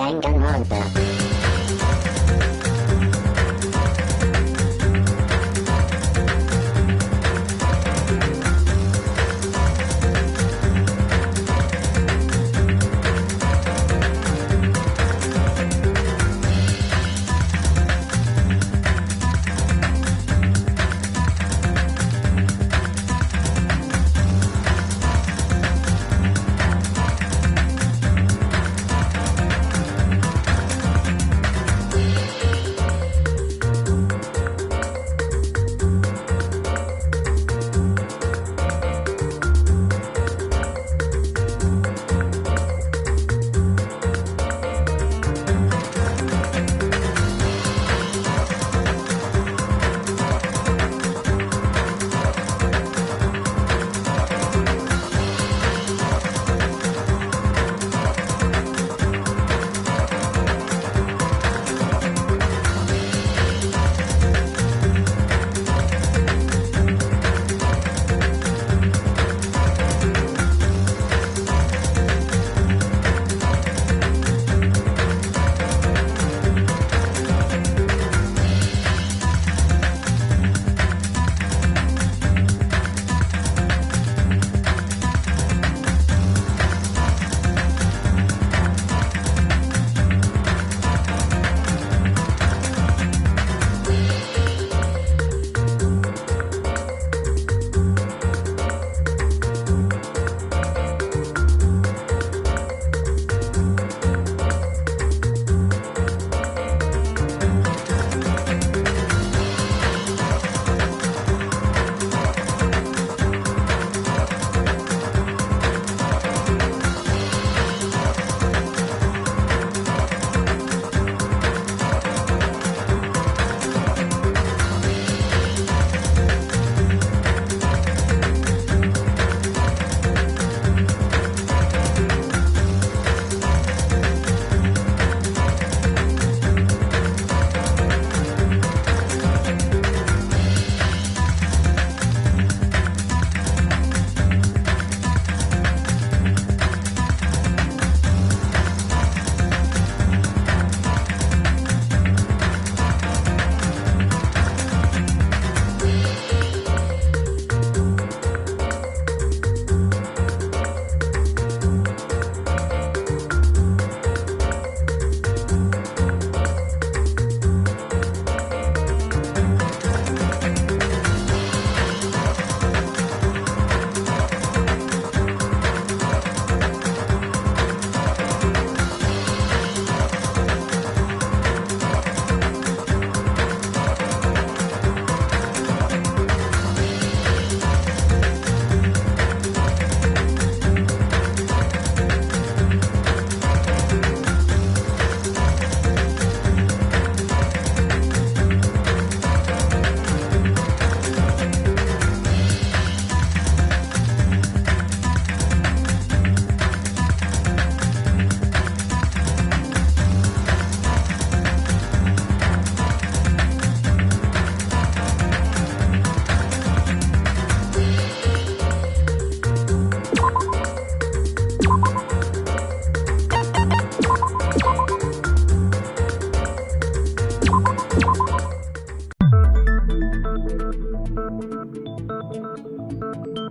Danganronpa.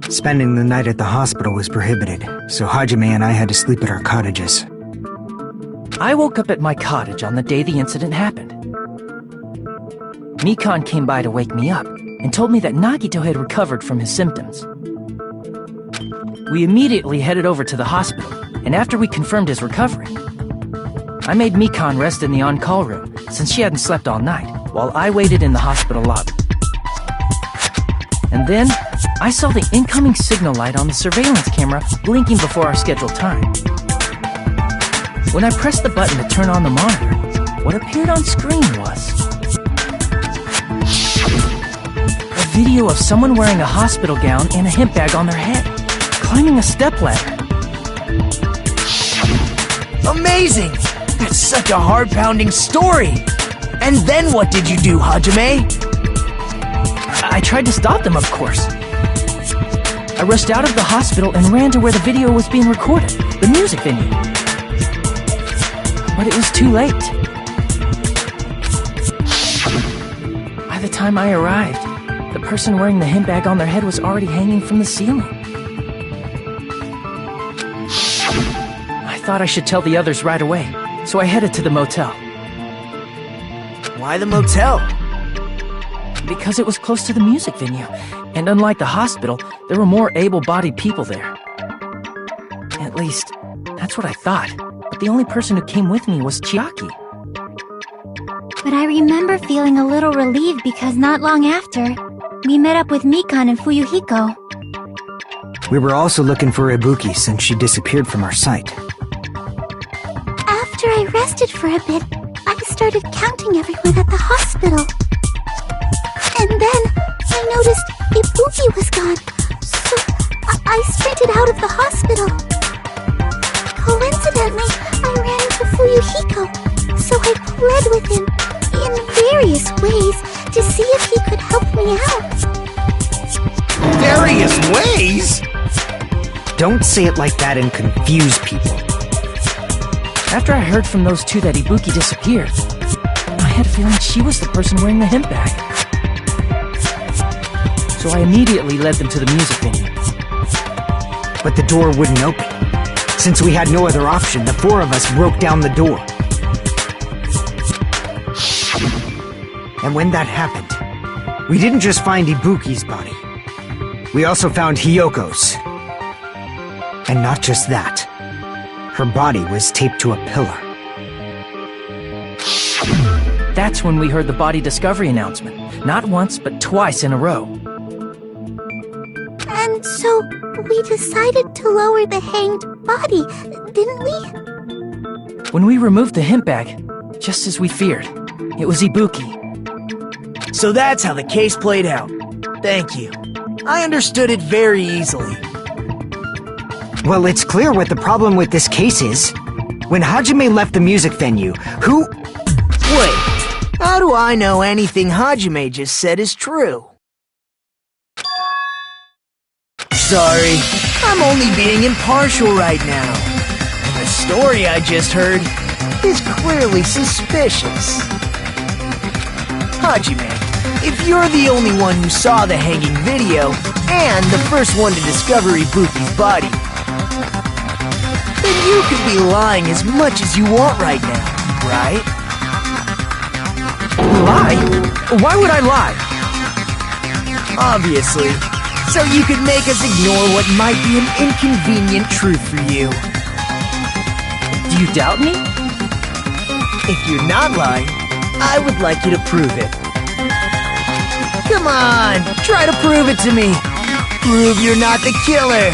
Spending the night at the hospital was prohibited, so Hajime and I had to sleep at our cottages. I woke up at my cottage on the day the incident happened. Mikan came by to wake me up and told me that Nagito had recovered from his symptoms. We immediately headed over to the hospital, and after we confirmed his recovery, I made Mikan rest in the on-call room since she hadn't slept all night, while I waited in the hospital lobby. And then, I saw the incoming signal light on the surveillance camera blinking before our scheduled time. When I pressed the button to turn on the monitor, what appeared on screen was a video of someone wearing a hospital gown and a hemp bag on their head, climbing a stepladder. Amazing! That's such a heart-pounding story! And then what did you do, Hajime? I tried to stop them, of course. I rushed out of the hospital and ran to where the video was being recorded, the music venue. But it was too late. By the time I arrived, the person wearing the hemp bag on their head was already hanging from the ceiling. I thought I should tell the others right away, so I headed to the motel. Why the motel? Because it was close to the music venue, and unlike the hospital, there were more able-bodied people there. At least, that's what I thought, but the only person who came with me was Chiaki. But I remember feeling a little relieved because not long after, we met up with Mikan and Fuyuhiko. We were also looking for Ibuki since she disappeared from our sight. After I rested for a bit, I started counting everyone at the hospital. And then I noticed Ibuki was gone, so I sprinted out of the hospital. Coincidentally, I ran into Fuyuhiko, so I pled with him in various ways to see if he could help me out. Various ways? Don't say it like that and confuse people. After I heard from those two that Ibuki disappeared, I had a feeling she was the person wearing the hemp bag. So I immediately led them to the music venue. But the door wouldn't open. Since we had no other option, the four of us broke down the door. And when that happened, we didn't just find Ibuki's body. We also found Hiyoko's. And not just that. Her body was taped to a pillar. That's when we heard the body discovery announcement. Not once, but twice in a row. And so, we decided to lower the hanged body, didn't we? When we removed the hemp bag, just as we feared, it was Ibuki. So that's how the case played out. Thank you. I understood it very easily. Well, it's clear what the problem with this case is. When Hajime left the music venue, who... Wait, how do I know anything Hajime just said is true? Sorry, I'm only being impartial right now. The story I just heard is clearly suspicious. Hajime, if you're the only one who saw the hanging video, and the first one to discover Ibuki's body, then you could be lying as much as you want right now, right? Lie? Why would I lie? Obviously, so you could make us ignore what might be an inconvenient truth for you. Do you doubt me? If you're not lying, I would like you to prove it. Come on, try to prove it to me. Prove you're not the killer.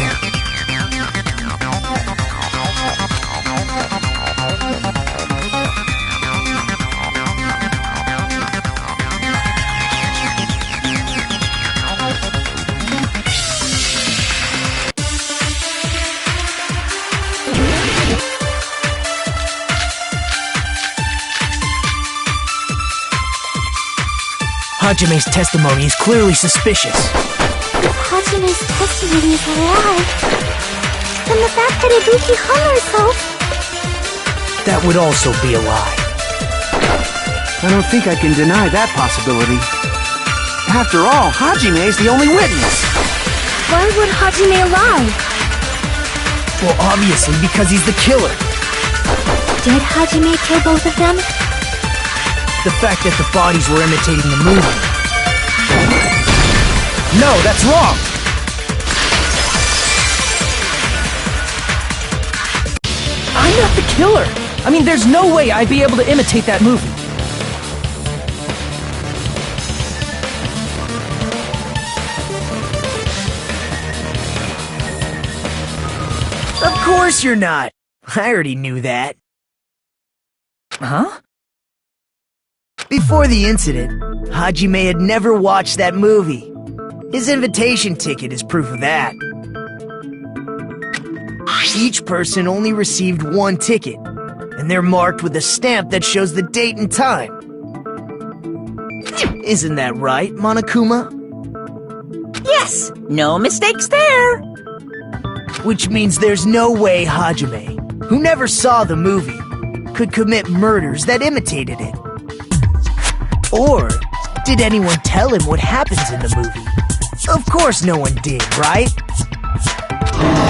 Hajime's testimony is clearly suspicious. If Hajime's testimony is a lie, then the fact that Ibuki hung herself... That would also be a lie. I don't think I can deny that possibility. After all, Hajime's the only witness. Why would Hajime lie? Well, obviously because he's the killer. Did Hajime kill both of them? The fact that the bodies were imitating the movie. No, that's wrong! I'm not the killer! I mean, there's no way I'd be able to imitate that movie. Of course you're not! I already knew that. Huh? Before the incident, Hajime had never watched that movie. His invitation ticket is proof of that. Each person only received one ticket, and they're marked with a stamp that shows the date and time. Isn't that right, Monokuma? Yes, no mistakes there. Which means there's no way Hajime, who never saw the movie, could commit murders that imitated it? Or did anyone tell him what happens in the movie? Of course no one did, right?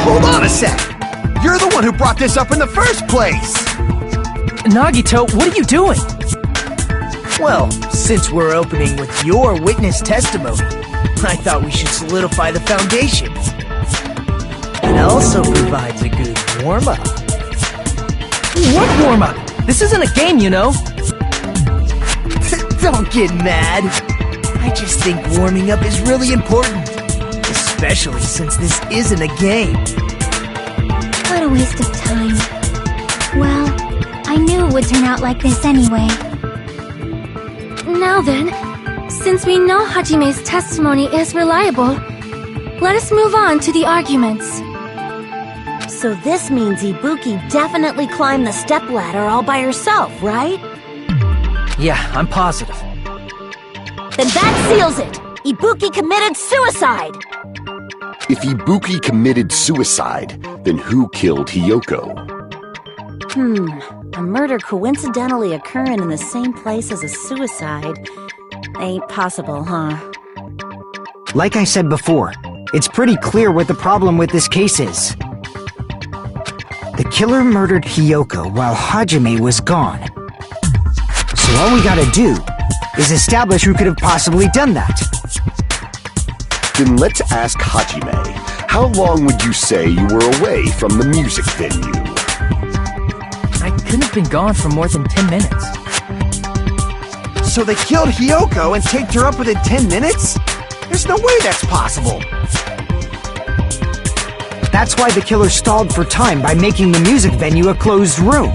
Hold on a sec! You're the one who brought this up in the first place! Nagito, what are you doing? Well, since we're opening with your witness testimony, I thought we should solidify the foundation. It also provides a good warm-up. What warm-up? This isn't a game, you know. Don't get mad. I just think warming up is really important. Especially since this isn't a game. What a waste of time. Well, I knew it would turn out like this anyway. Now then, since we know Hajime's testimony is reliable, let us move on to the arguments. So this means Ibuki definitely climbed the stepladder all by herself, right? Yeah, I'm positive. Then that seals it! Ibuki committed suicide! If Ibuki committed suicide, then who killed Hiyoko? A murder coincidentally occurring in the same place as a suicide ain't possible, huh? Like I said before, it's pretty clear what the problem with this case is. The killer murdered Hiyoko while Hajime was gone. So all we gotta do is establish who could have possibly done that. Then let's ask Hajime. How long would you say you were away from the music venue? I couldn't have been gone for more than 10 minutes. So they killed Hiyoko and taped her up within 10 minutes? There's no way that's possible! That's why the killer stalled for time by making the music venue a closed room.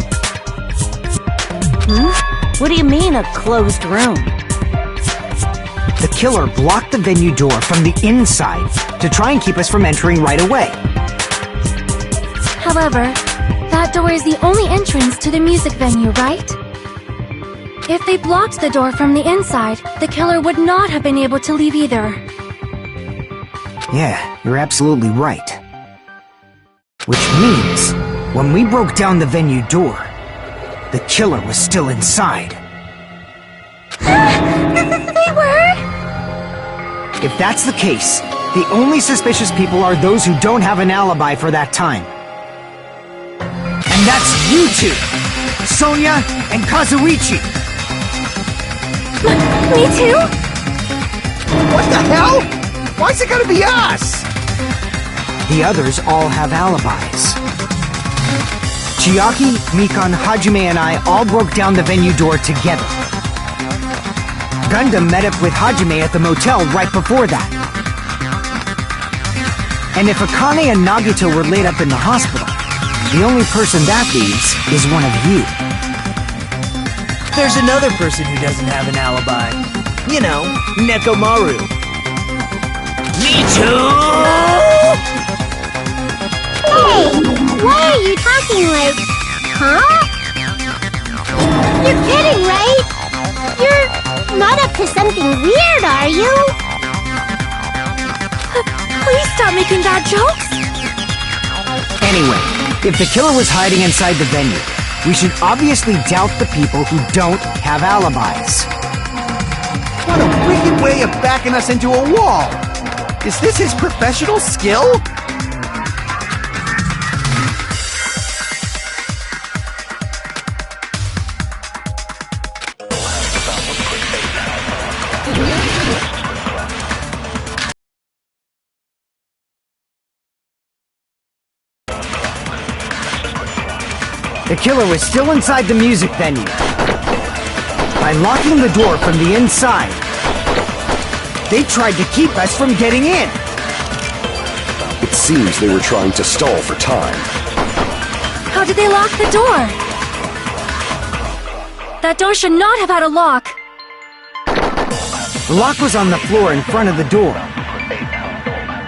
What do you mean, a closed room? The killer blocked the venue door from the inside to try and keep us from entering right away. However, that door is the only entrance to the music venue, right? If they blocked the door from the inside, the killer would not have been able to leave either. Yeah, you're absolutely right. Which means, when we broke down the venue door, the killer was still inside. They were? If that's the case, the only suspicious people are those who don't have an alibi for that time. And that's you two! Sonia and Kazuichi! Me too? What the hell? Why's it gotta be us? The others all have alibis. Chiaki, Mikan, Hajime, and I all broke down the venue door together. Gundam met up with Hajime at the motel right before that. And if Akane and Nagito were laid up in the hospital, the only person that leaves is one of you. There's another person who doesn't have an alibi. You know, Nekomaru. Me too! Hey, why are you talking like... Huh? You're kidding, right? You're not up to something weird, are you? Please stop making bad jokes! Anyway, if the killer was hiding inside the venue, we should obviously doubt the people who don't have alibis. What a wicked way of backing us into a wall! Is this his professional skill? The killer was still inside the music venue. By locking the door from the inside, they tried to keep us from getting in. It seems they were trying to stall for time. How did they lock the door? That door should not have had a lock. The lock was on the floor in front of the door.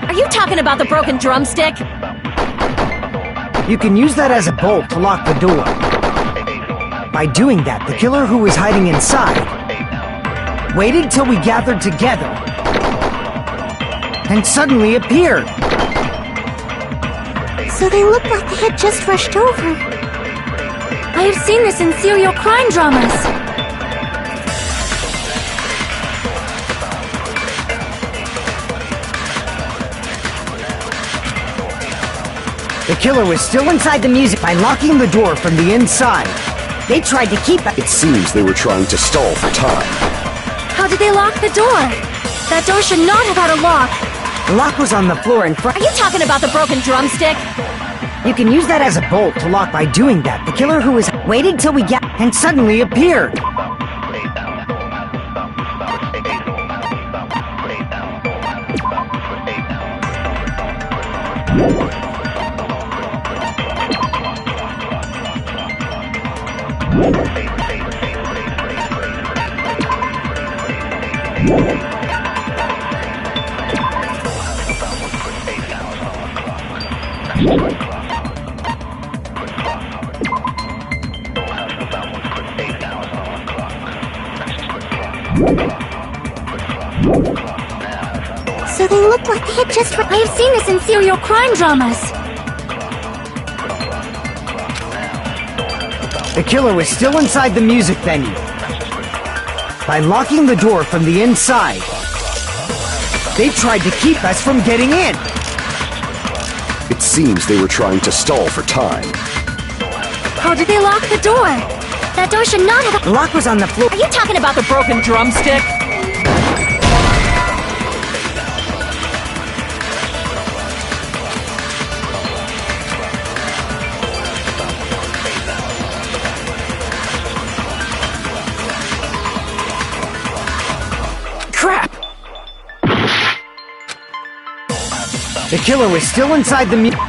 Are you talking about the broken drumstick? You can use that as a bolt to lock the door. By doing that, the killer who was hiding inside waited till we gathered together and suddenly appeared. So they looked like they had just rushed over. I have seen this in serial crime dramas. The killer was still inside the music by locking the door from the inside. They tried to keep us. It seems they were trying to stall for time. How did they lock the door? That door should not have had a lock. The lock was on the floor in front. Are you talking about the broken drumstick? You can use that as a bolt to lock by doing that. The killer who was waited till we get and suddenly appeared. So they look like they had just... I have seen this in serial crime dramas. The killer was still inside the music venue. By locking the door from the inside, they tried to keep us from getting in. It seems they were trying to stall for time. How did they lock the door? That door should not have... The lock was on the floor. Are you talking about the broken drumstick? Crap! The killer was still inside the music.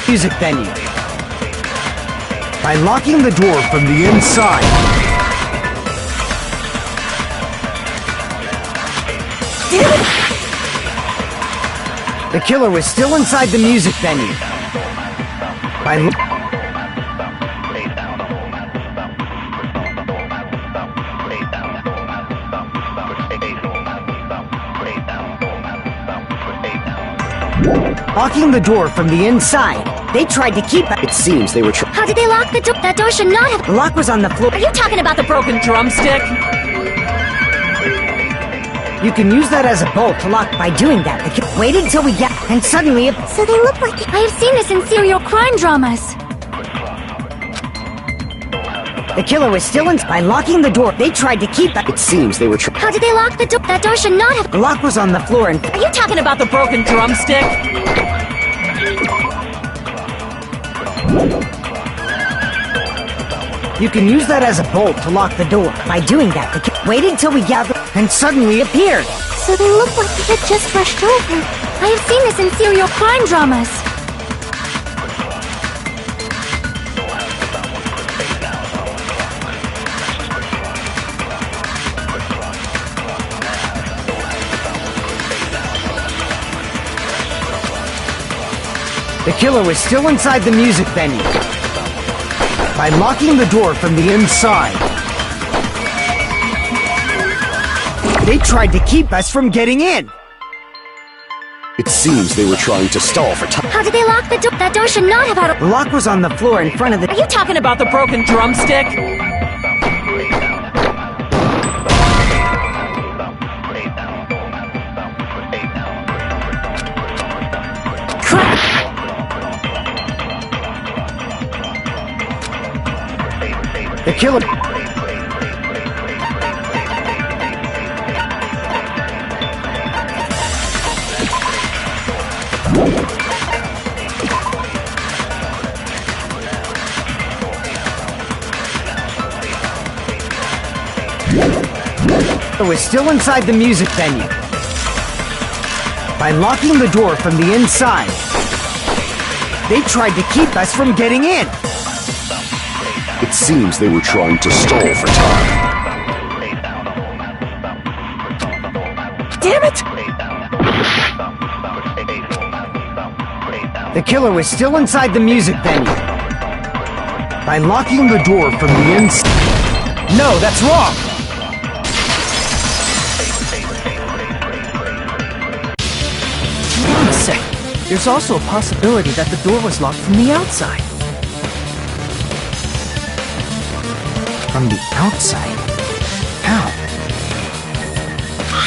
Music venue. By locking the door from the inside. The killer was still inside the music venue. By locking the door from the inside. They tried to keep us. It seems they were trying. How did they lock the door? That door should not have... The lock was on the floor. Are you talking about the broken drumstick? You can use that as a bolt to lock by doing that. The killer waited until we get and suddenly... So they look like... I have seen this in serial crime dramas. The killer was still in... By locking the door, they tried to keep us. It seems they were trying. How did they lock the door? That door should not have... The lock was on the floor and... Are you talking about the broken drumstick? You can use that as a bolt to lock the door. By doing that, the killer waited until we gathered and suddenly appeared. So they look like they had just rushed over. I have seen this in serial crime dramas. The killer was still inside the music venue. By locking the door from the inside, they tried to keep us from getting in. It seems they were trying to stall for time. How did they lock the door? That door should not have had a... The lock was on the floor in front of the... Are you talking about the broken drumstick? The killer... was still inside the music venue. By locking the door from the inside, They tried to keep us from getting in. It seems they were trying to stall for time. Damn it! The killer was still inside the music venue. By locking the door from the inside. No, that's wrong! Hold on a sec. There's also a possibility that the door was locked from the outside. From the outside? How?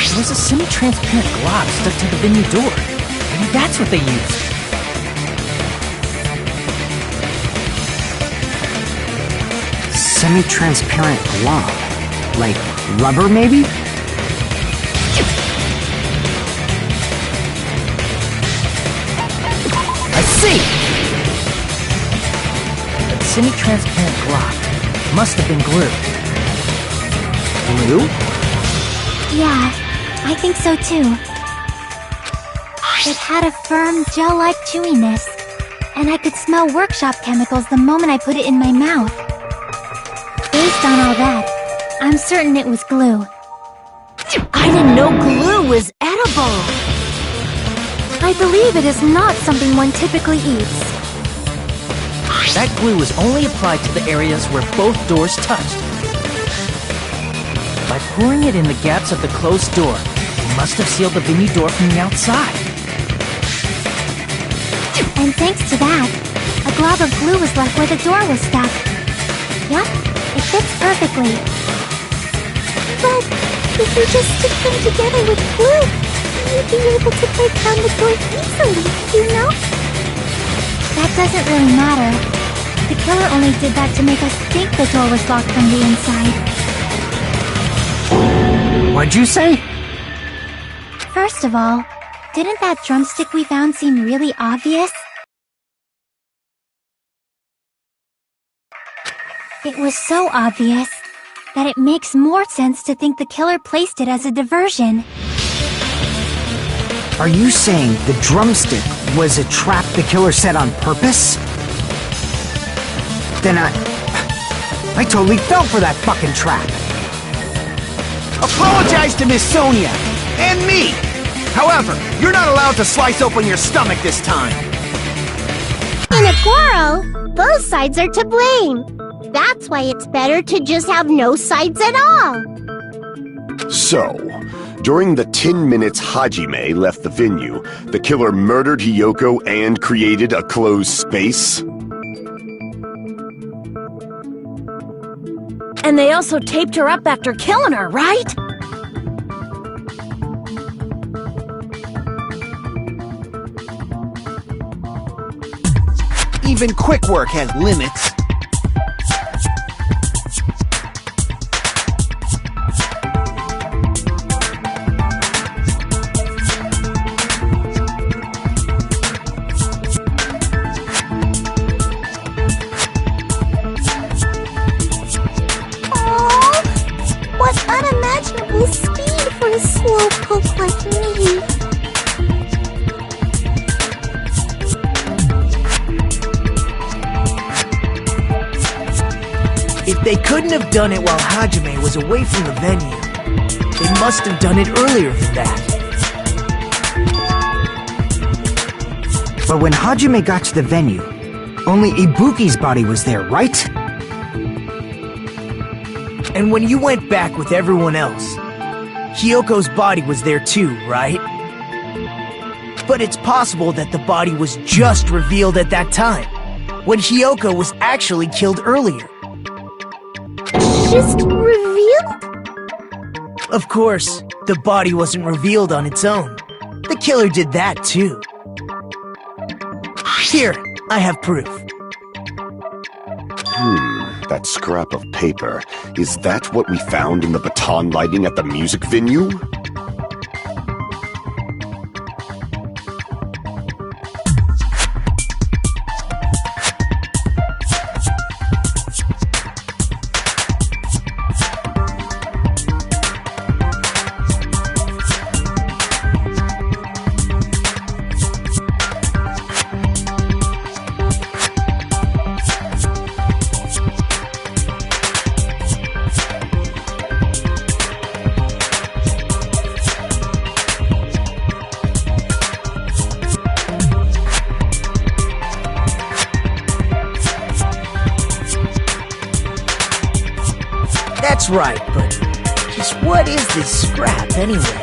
There was a semi-transparent glob stuck to the venue door. Maybe that's what they used. Semi-transparent glob. Like rubber, maybe? I see! That semi-transparent glob must have been glue. Glue? Yeah, I think so too. It had a firm, gel-like chewiness, and I could smell workshop chemicals the moment I put it in my mouth. Based on all that, I'm certain it was glue. I didn't know glue was edible. I believe it is not something one typically eats. That glue was only applied to the areas where both doors touched. By pouring it in the gaps of the closed door, it must have sealed the venue door from the outside. And thanks to that, a glob of glue was left where the door was stuck. Yep, it fits perfectly. But if you just stick them together with glue, you'd be able to break down the door easily, you know? That doesn't really matter. The killer only did that to make us think the door was locked from the inside. What'd you say? First of all, didn't that drumstick we found seem really obvious? It was so obvious that it makes more sense to think the killer placed it as a diversion. Are you saying the drumstick was a trap the killer set on purpose? Then I totally fell for that fucking trap. Apologize to Miss Sonia and me. However, you're not allowed to slice open your stomach this time. In a quarrel, both sides are to blame. That's why it's better to just have no sides at all. So, during the 10 minutes Hajime left the venue, the killer murdered Hiyoko and created a closed space? And they also taped her up after killing her, right? Even quick work has limits. What unimaginable speed for a slowpoke like me! If they couldn't have done it while Hajime was away from the venue, they must have done it earlier than that. But when Hajime got to the venue, only Ibuki's body was there, right? And when you went back with everyone else, Hiyoko's body was there too, right? But it's possible that the body was just revealed at that time, when Hiyoko was actually killed earlier. Just revealed? Of course, the body wasn't revealed on its own. The killer did that too. Here, I have proof. That scrap of paper. Is that what we found in the baton lighting at the music venue? That's right, but just what is this scrap anyway?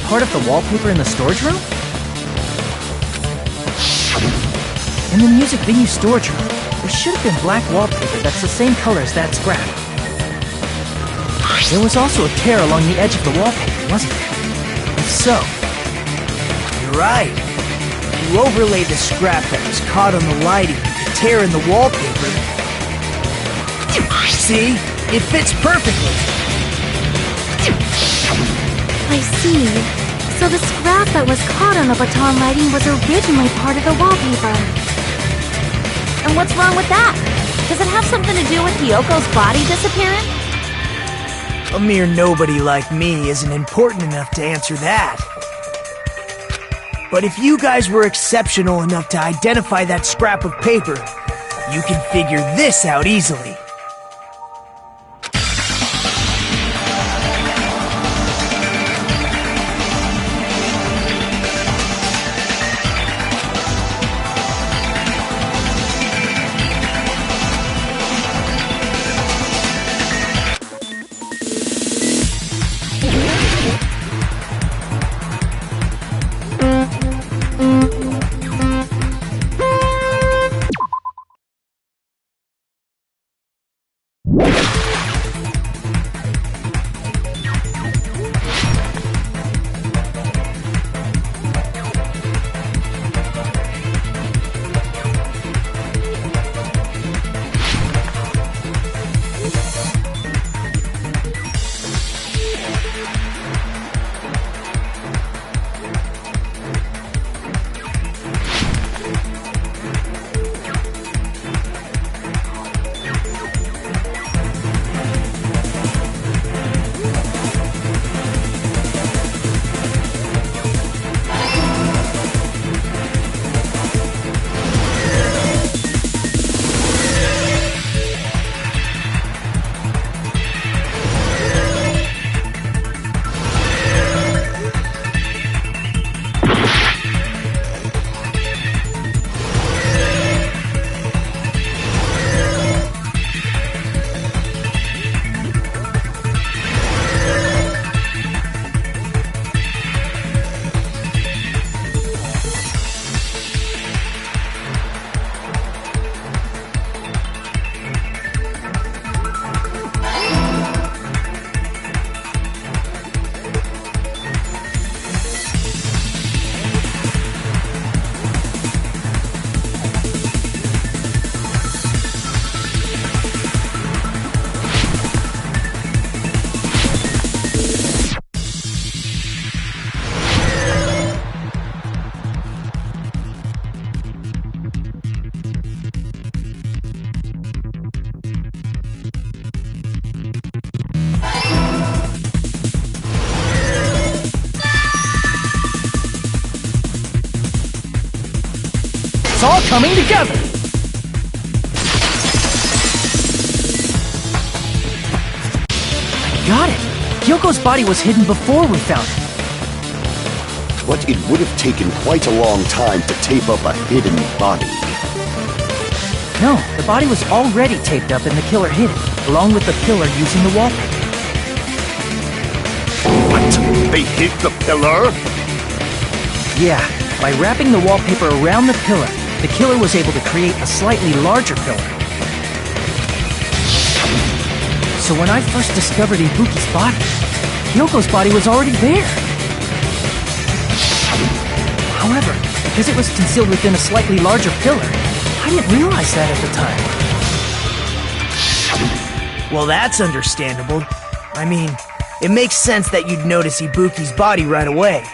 Part of the wallpaper in the storage room? In the music venue storage room, there should have been black wallpaper that's the same color as that scrap. There was also a tear along the edge of the wallpaper, wasn't there? If so, You're right. You overlay the scrap that was caught on the lighting with the tear in the wallpaper. See? It fits perfectly. I see. So the scrap that was caught on the baton lighting was originally part of the wallpaper. And what's wrong with that? Does it have something to do with Hiyoko's body disappearing? A mere nobody like me isn't important enough to answer that. But if you guys were exceptional enough to identify that scrap of paper, you can figure this out easily. coming together! Got it! Hyoko's body was hidden before we found it. But it would have taken quite a long time to tape up a hidden body. No, the body was already taped up and the killer hid it, along with the pillar using the wallpaper. What? They hid the pillar? Yeah, by wrapping the wallpaper around the pillar, the killer was able to create a slightly larger pillar. So when I first discovered Ibuki's body, Hyoko's body was already there. However, because it was concealed within a slightly larger pillar, I didn't realize that at the time. Well, that's understandable. I mean, it makes sense that you'd notice Ibuki's body right away.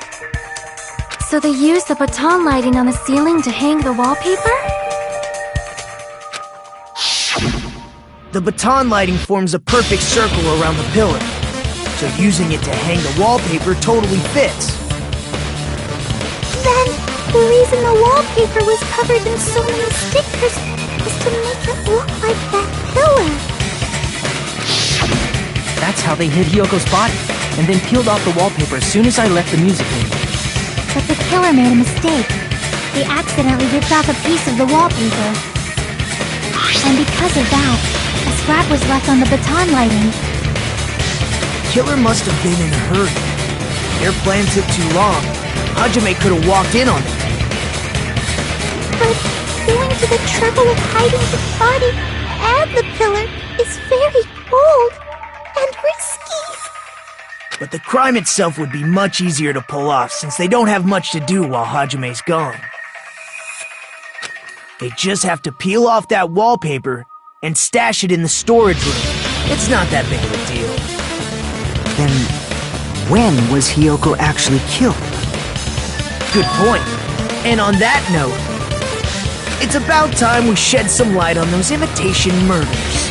So they used the baton lighting on the ceiling to hang the wallpaper? The baton lighting forms a perfect circle around the pillar, so using it to hang the wallpaper totally fits. Then, the reason the wallpaper was covered in so many stickers was to make it look like that pillar. That's how they hid Hyoko's body, and then peeled off the wallpaper as soon as I left the music room. But the killer made a mistake. They accidentally ripped off a piece of the wallpaper. And because of that, a scrap was left on the baton lighting. Killer must have been in a hurry. Their plan took too long. Hajime could have walked in on it. But going to the trouble of hiding the body and the pillar is very bold and risky. But the crime itself would be much easier to pull off since they don't have much to do while Hajime's gone. They just have to peel off that wallpaper and stash it in the storage room. It's not that big of a deal. Then, when was Hiyoko actually killed? Good point. And on that note, it's about time we shed some light on those imitation murders.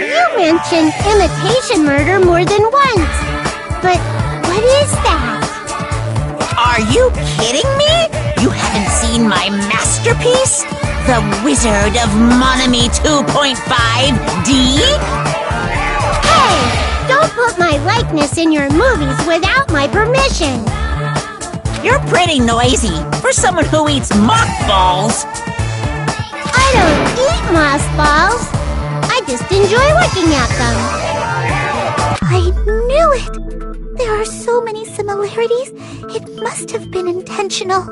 You mentioned imitation murder more than once. But what is that? Are you kidding me? You haven't seen my masterpiece? The Wizard of Monami 2.5D? Hey! Don't put my likeness in your movies without my permission! You're pretty noisy for someone who eats mothballs. I don't eat mothballs. I just enjoy looking at them. I knew it! There are so many similarities. It must have been intentional.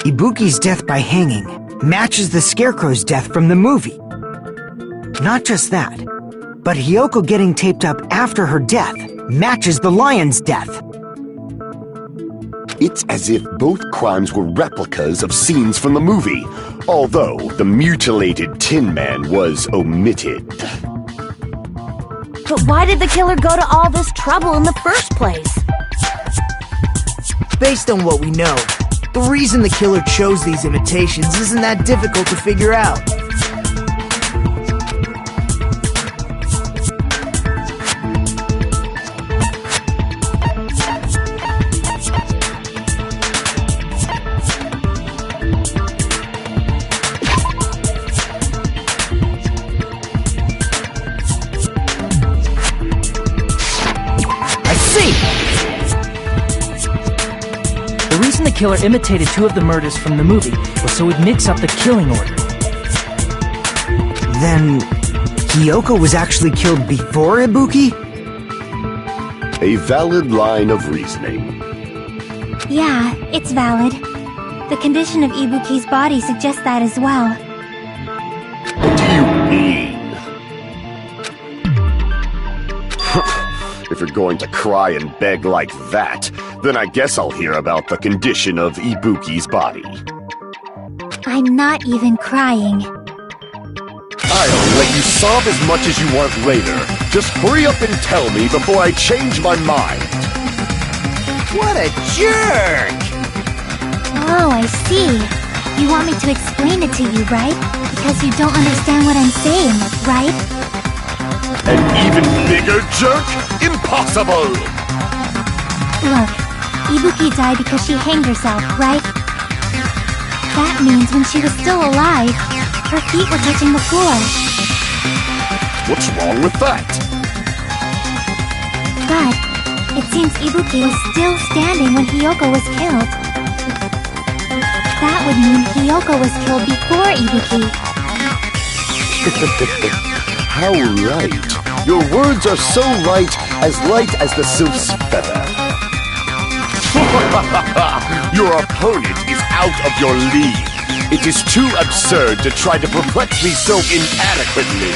Ibuki's death by hanging matches the Scarecrow's death from the movie. Not just that, but Hiyoko getting taped up after her death matches the lion's death. It's as if both crimes were replicas of scenes from the movie, although the mutilated Tin Man was omitted. But why did the killer go to all this trouble in the first place? Based on what we know, the reason the killer chose these imitations isn't that difficult to figure out. The reason the killer imitated two of the murders from the movie was so he'd mix up the killing order. Then, Hiyoko was actually killed before Ibuki? A valid line of reasoning. Yeah, it's valid. The condition of Ibuki's body suggests that as well. What do you mean? If you're going to cry and beg like that, then I guess I'll hear about the condition of Ibuki's body. I'm not even crying. I'll let you sob as much as you want later. Just hurry up and tell me before I change my mind. What a jerk! Oh, I see. You want me to explain it to you, right? Because you don't understand what I'm saying, right? An even bigger jerk? Impossible! Look, Ibuki died because she hanged herself, right? That means when she was still alive, her feet were touching the floor. What's wrong with that? But it seems Ibuki was still standing when Hiyoko was killed. That would mean Hiyoko was killed before Ibuki. How right. Your words are so light as the sylph's feather. Your opponent is out of your league. It is too absurd to try to perplex me so inadequately.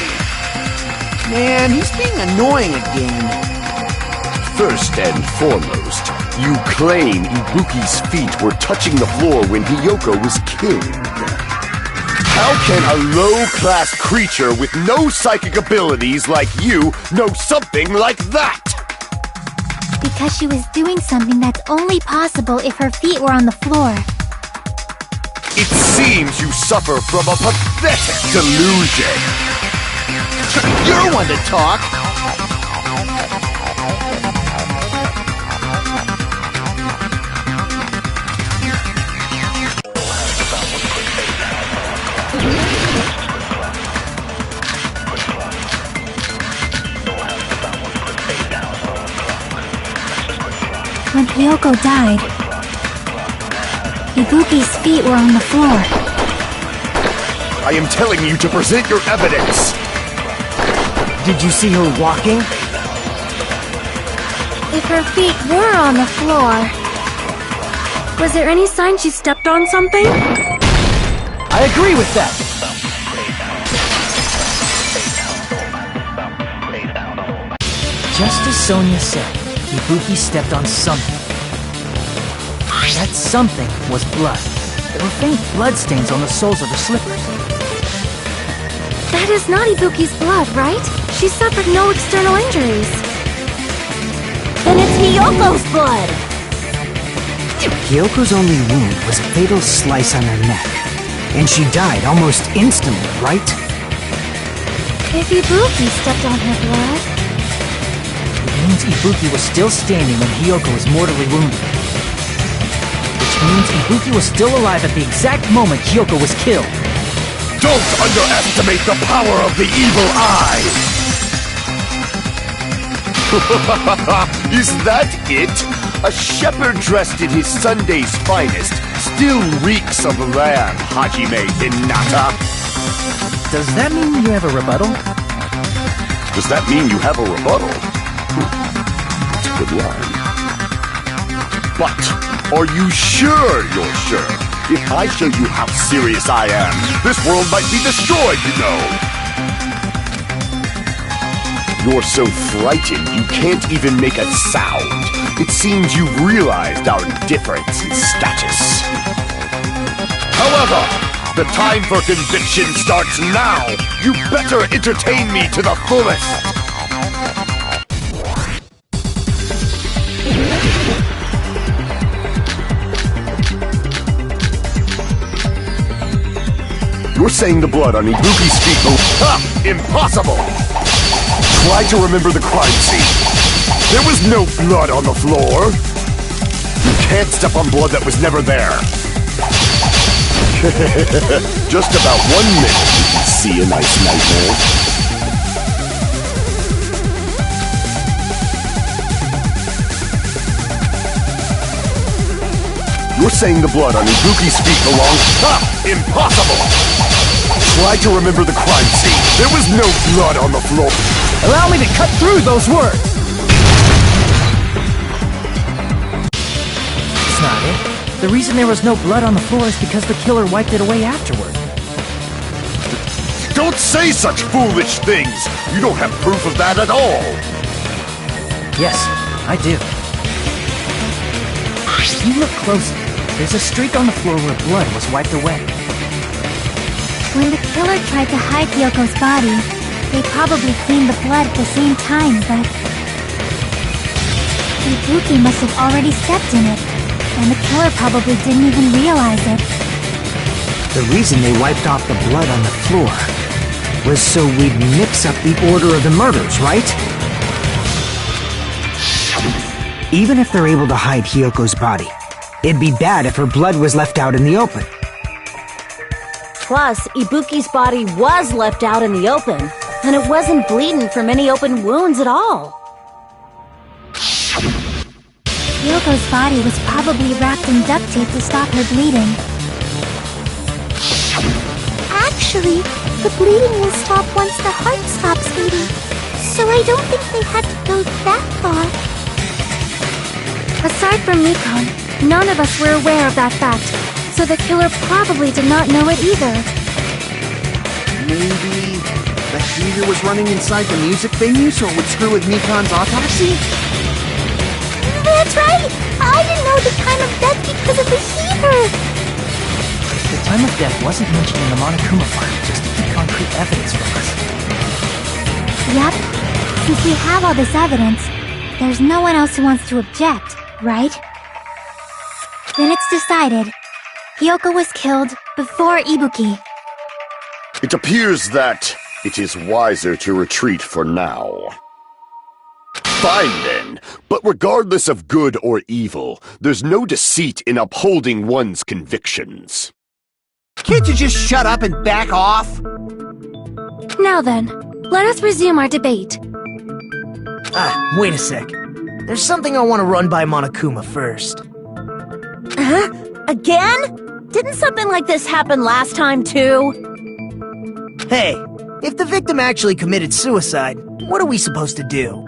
Man, he's being annoying again. First and foremost, you claim Ibuki's feet were touching the floor when Hiyoko was killed. How can a low-class creature with no psychic abilities like you know something like that? Because she was doing something that's only possible if her feet were on the floor. It seems you suffer from a pathetic delusion. You're one to talk. When Hiyoko died, Ibuki's feet were on the floor. I am telling you to present your evidence. Did you see her walking? If her feet were on the floor, was there any sign she stepped on something? I agree with that. Just as Sonia said, Ibuki stepped on something. That something was blood. There were faint bloodstains on the soles of her slippers. That is not Ibuki's blood, right? She suffered no external injuries. Then it's Hiyoko's blood! Hyoko's only wound was a fatal slice on her neck. And she died almost instantly, right? If Ibuki stepped on her blood... It means Ibuki was still standing when Hiyoko was mortally wounded. Which means Ibuki was still alive at the exact moment Hiyoko was killed. Don't underestimate the power of the evil eye! Is that it? A shepherd dressed in his Sunday's finest still reeks of lamb, Hajime Hinata. Does that mean you have a rebuttal? Does that mean you have a rebuttal? That's a good line. But, are you sure you're sure? If I show you how serious I am, this world might be destroyed, you know! You're so frightened you can't even make a sound. It seems you've realized our difference in status. However, the time for conviction starts now! You better entertain me to the fullest! You're saying the blood on Ibuki's feet will... Ha! Impossible! Try to remember the crime scene. There was no blood on the floor. You can't step on blood that was never there. Just about 1 minute, you can see a nice nightmare. You're saying the blood on Ibuki's feet belongs... Ha! Impossible! Try to remember the crime scene. There was no blood on the floor. Allow me to cut through those words! That's not it. The reason there was no blood on the floor is because the killer wiped it away afterward. Don't say such foolish things! You don't have proof of that at all! Yes, I do. If you look closely, there's a streak on the floor where blood was wiped away. When the killer tried to hide Hyoko's body, they probably cleaned the blood at the same time, but... Ibuki must have already stepped in it, and the killer probably didn't even realize it. The reason they wiped off the blood on the floor was so we'd mix up the order of the murders, right? Even if they're able to hide Hyoko's body, it'd be bad if her blood was left out in the open. Plus, Ibuki's body was left out in the open, and it wasn't bleeding from any open wounds at all. Yoko's body was probably wrapped in duct tape to stop her bleeding. Actually, the bleeding will stop once the heart stops beating, so I don't think they had to go that far. Aside from Mikon, none of us were aware of that fact, so the killer probably did not know it either. Maybe the heater was running inside the music venue so it would screw with Mikon's autopsy? That's right! I didn't know the time of death because of the heater! The time of death wasn't mentioned in the Monokuma file, just to keep concrete evidence from us. Yep. Since we have all this evidence, there's no one else who wants to object, right? Then it's decided. Hyoko was killed before Ibuki. It appears that it is wiser to retreat for now. Fine then, but regardless of good or evil, there's no deceit in upholding one's convictions. Can't you just shut up and back off? Now then, let us resume our debate. Wait a sec. There's something I want to run by Monokuma first. Huh? Again? Didn't something like this happen last time, too? Hey, if the victim actually committed suicide, what are we supposed to do?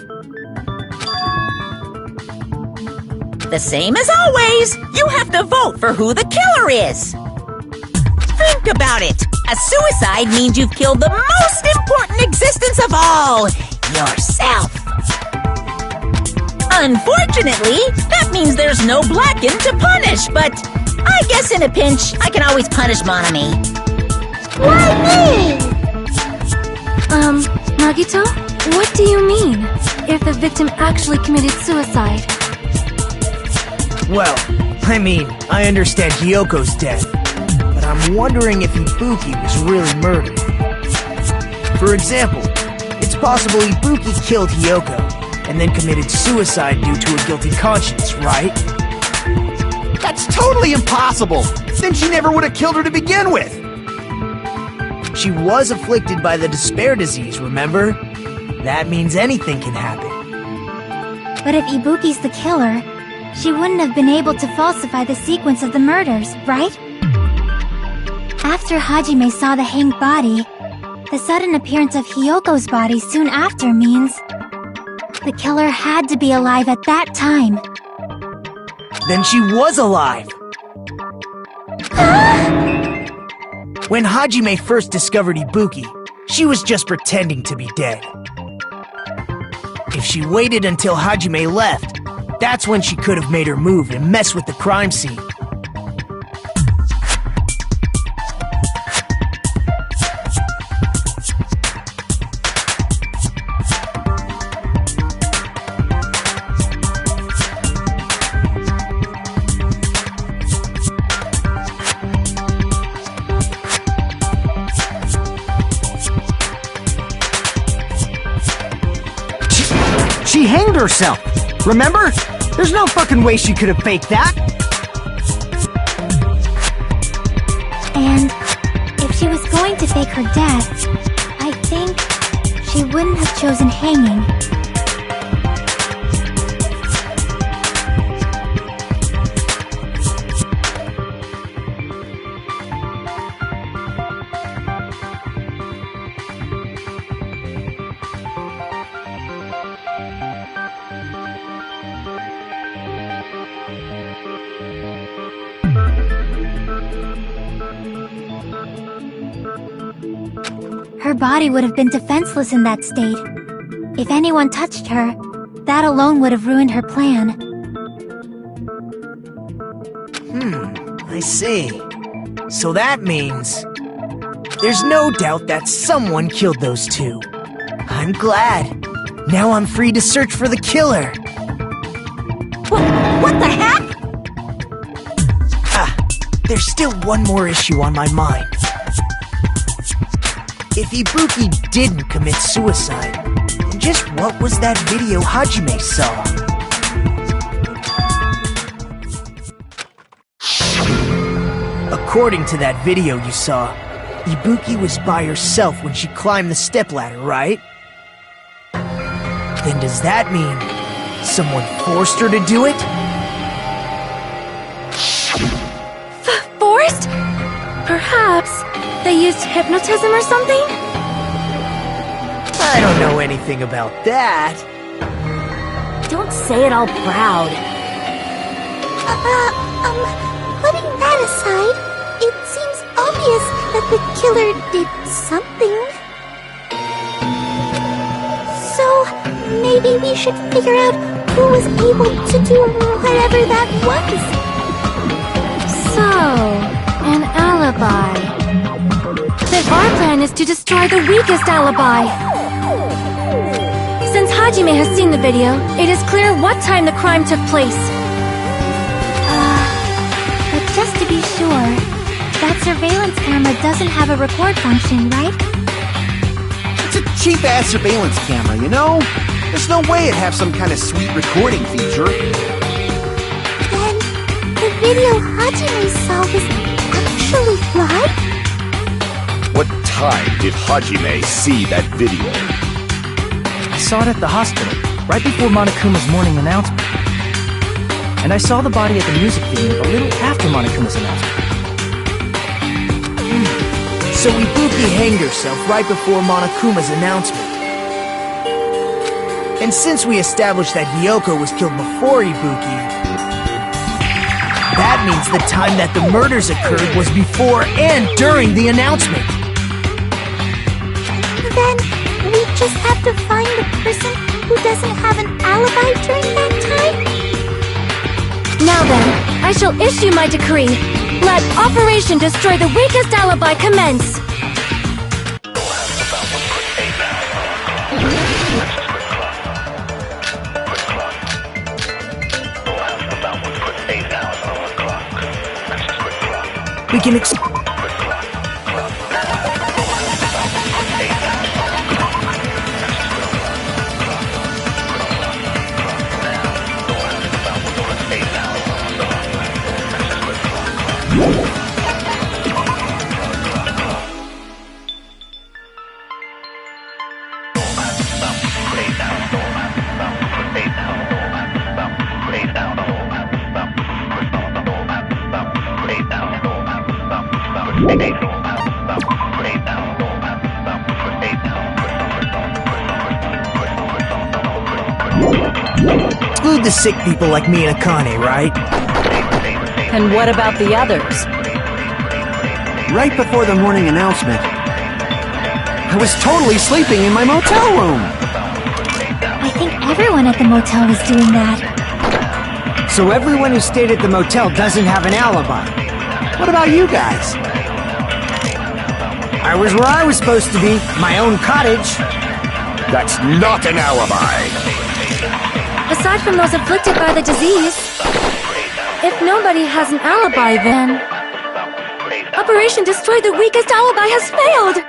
The same as always. You have to vote for who the killer is. Think about it. A suicide means you've killed the most important existence of all, yourself. Unfortunately, that means there's no Blacken to punish, but I guess in a pinch, I can always punish Monami. Why me? Nagito? What do you mean? If the victim actually committed suicide? Well, I mean, I understand Hyoko's death, but I'm wondering if Ibuki was really murdered. For example, it's possible Ibuki killed Hyoko, and then committed suicide due to a guilty conscience, right? That's totally impossible! Then she never would have killed her to begin with! She was afflicted by the despair disease, remember? That means anything can happen. But if Ibuki's the killer, she wouldn't have been able to falsify the sequence of the murders, right? After Hajime saw the hanged body, the sudden appearance of Hyoko's body soon after means the killer had to be alive at that time. Then she was alive! When Hajime first discovered Ibuki, she was just pretending to be dead. If she waited until Hajime left, that's when she could have made her move and mess with the crime scene. She hanged herself! Remember? There's no fucking way she could have faked that! And if she was going to fake her death, I think she wouldn't have chosen hanging. Her body would have been defenseless in that state. If anyone touched her, that alone would have ruined her plan. I see. So that means there's no doubt that someone killed those two. I'm glad. Now I'm free to search for the killer. What the heck? There's still one more issue on my mind. If Ibuki didn't commit suicide, then just what was that video Hajime saw? According to that video you saw, Ibuki was by herself when she climbed the stepladder, right? Then does that mean someone forced her to do it? Forced? Perhaps they used hypnotism or something? I don't know anything about that. Don't say it all proud. Putting that aside, it seems obvious that the killer did something. So, maybe we should figure out who was able to do whatever that was. So, an alibi. Then our plan is to destroy the weakest alibi. Since Hajime has seen the video, it is clear what time the crime took place. But just to be sure, that surveillance camera doesn't have a record function, right? It's a cheap-ass surveillance camera, you know? There's no way it'd have some kind of sweet recording feature. Then, the video Hajime saw was actually live? What time did Hajime see that video? I saw it at the hospital, right before Monokuma's morning announcement. And I saw the body at the music venue a little after Monokuma's announcement. So Ibuki hanged herself right before Monokuma's announcement. And since we established that Hiyoko was killed before Ibuki, that means the time that the murders occurred was before and during the announcement. Then, we just have to find the person who doesn't have an alibi during that time? Now then, I shall issue my decree. Let Operation Destroy the Weakest Alibi commence! We can exclude the sick people like me and Akane, right? And what about the others? Right before the morning announcement, I was totally sleeping in my motel room. I think everyone at the motel was doing that. So everyone who stayed at the motel doesn't have an alibi. What about you guys? I was where I was supposed to be, my own cottage. That's not an alibi. Aside from those afflicted by the disease, if nobody has an alibi, then Operation Destroy the Weakest Alibi has failed!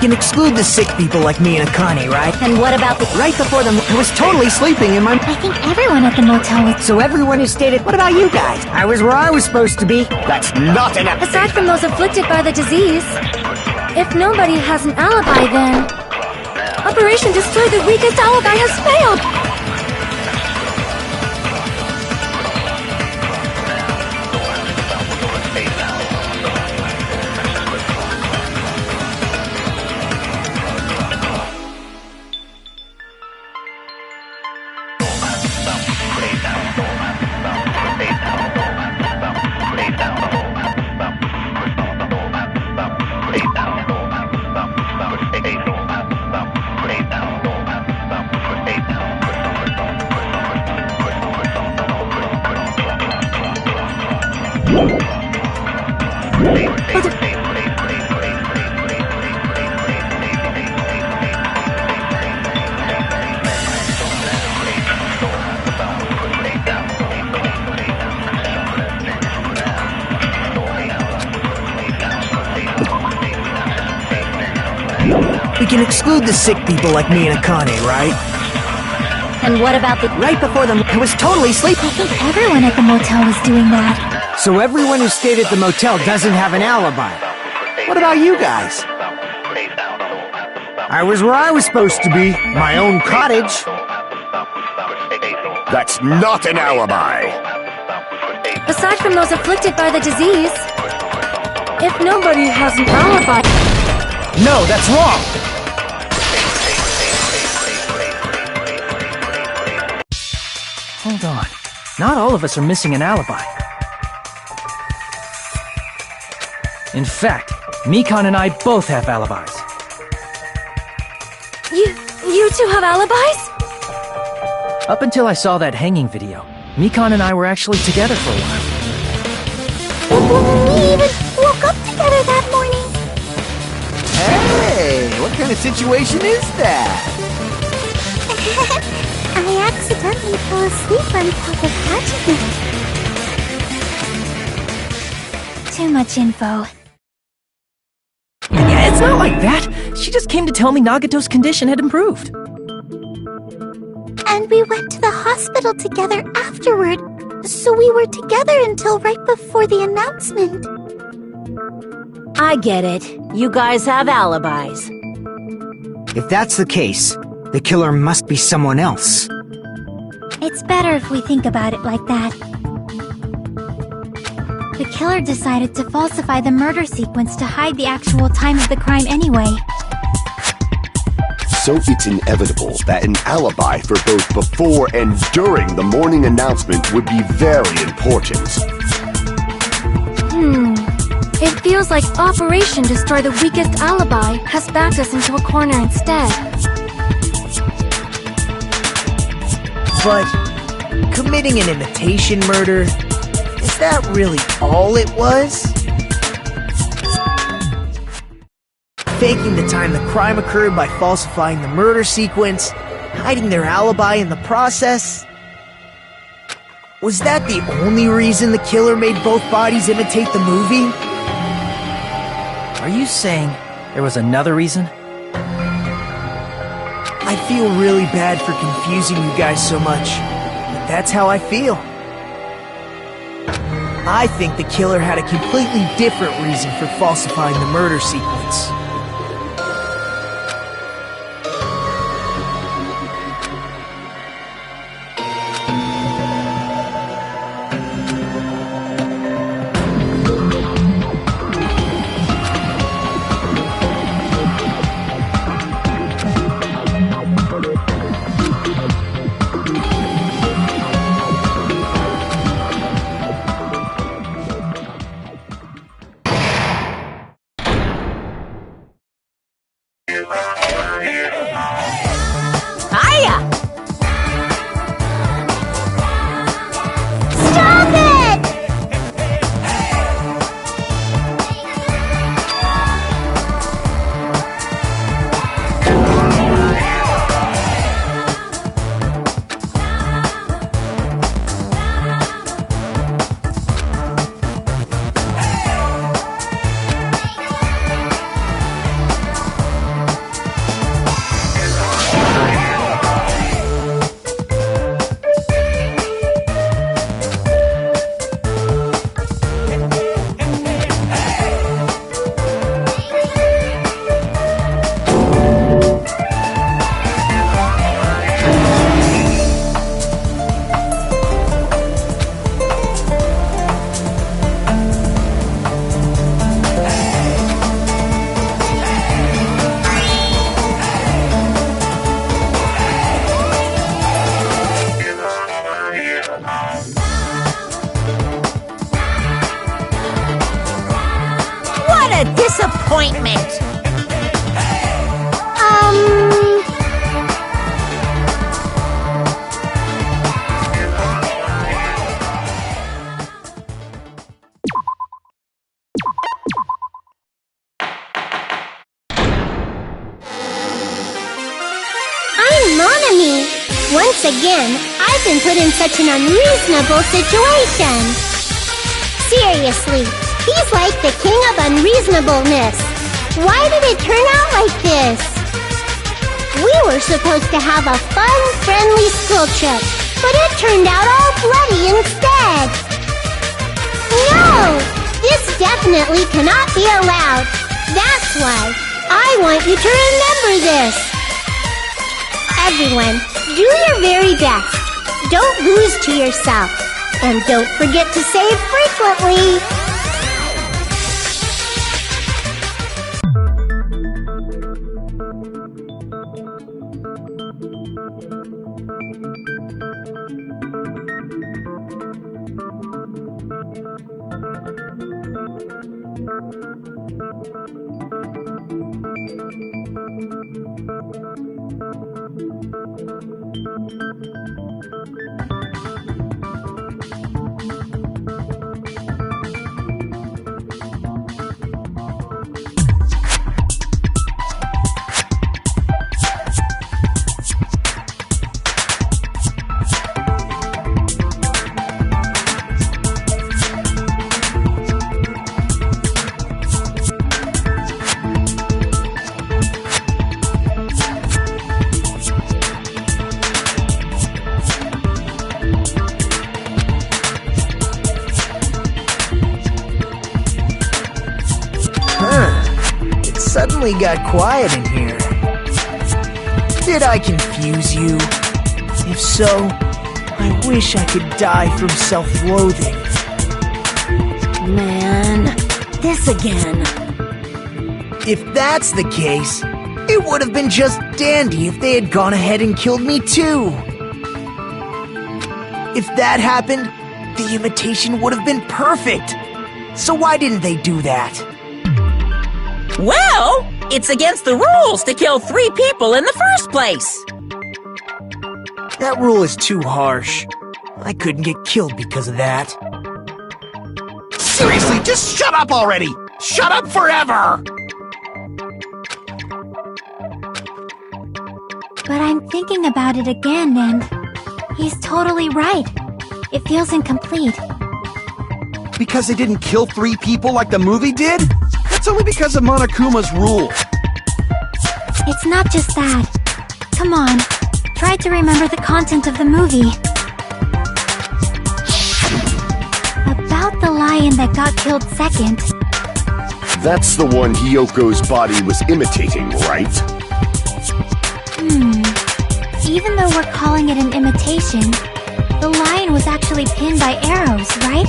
Can exclude the sick people like me and Akane, right? And what about the... Right before the... I was totally sleeping in my... I think everyone at the motel was... So everyone who stayed at... What about you guys? I was where I was supposed to be. That's not an alibi. Aside from those afflicted by the disease, if nobody has an alibi, then Operation Destroy the Weakest Alibi has failed! We can exclude the sick people like me and Akane, right? And what about the... Right before them, I was totally sleeping. I think everyone at the motel was doing that. So everyone who stayed at the motel doesn't have an alibi. What about you guys? I was where I was supposed to be, my own cottage. That's not an alibi. Aside from those afflicted by the disease, if nobody has an alibi... No, that's wrong! Hold on. Not all of us are missing an alibi. In fact, Mikan and I both have alibis. You two have alibis? Up until I saw that hanging video, Mikan and I were actually together for a while. We even woke up together that morning. Hey, what kind of situation is that? I accidentally fell asleep on top of Hajime. Too much info. Yeah, it's not like that. She just came to tell me Nagato's condition had improved. And we went to the hospital together afterward. So we were together until right before the announcement. I get it. You guys have alibis. If that's the case, the killer must be someone else. It's better if we think about it like that. The killer decided to falsify the murder sequence to hide the actual time of the crime anyway. So it's inevitable that an alibi for both before and during the morning announcement would be very important. It feels like Operation Destroy the Weakest Alibi has backed us into a corner instead. But committing an imitation murder, is that really all it was? Faking the time the crime occurred by falsifying the murder sequence, hiding their alibi in the process? Was that the only reason the killer made both bodies imitate the movie? Are you saying there was another reason? I feel really bad for confusing you guys so much, but that's how I feel. I think the killer had a completely different reason for falsifying the murder sequence. Hiya! Stop it! What a disappointment! I'm Monami. Once again, I've been put in such an unreasonable situation. Seriously, he's like the king of unreasonableness. Why did it turn out like this? supposed to have a fun, friendly school trip, but it turned out all bloody instead. No! This definitely cannot be allowed. That's why I want you to remember this. Everyone, do your very best. Don't lose to yourself. And don't forget to save frequently. It suddenly got quiet in here. Did I confuse you? If so, I wish I could die from self-loathing. Man, this again. If that's the case, it would have been just dandy if they had gone ahead and killed me too. If that happened, the imitation would have been perfect. So why didn't they do that? Well, it's against the rules to kill 3 people in the first place. That rule is too harsh. I couldn't get killed because of that. Seriously, just shut up already! Shut up forever! But I'm thinking about it again, and he's totally right. It feels incomplete. Because they didn't kill 3 people like the movie did? That's only because of Monokuma's rule. It's not just that. Come on, try to remember the content of the movie. About the lion that got killed second. That's the one Hyoko's body was imitating, right? Even though we're calling it an imitation, the lion was actually pinned by arrows, right?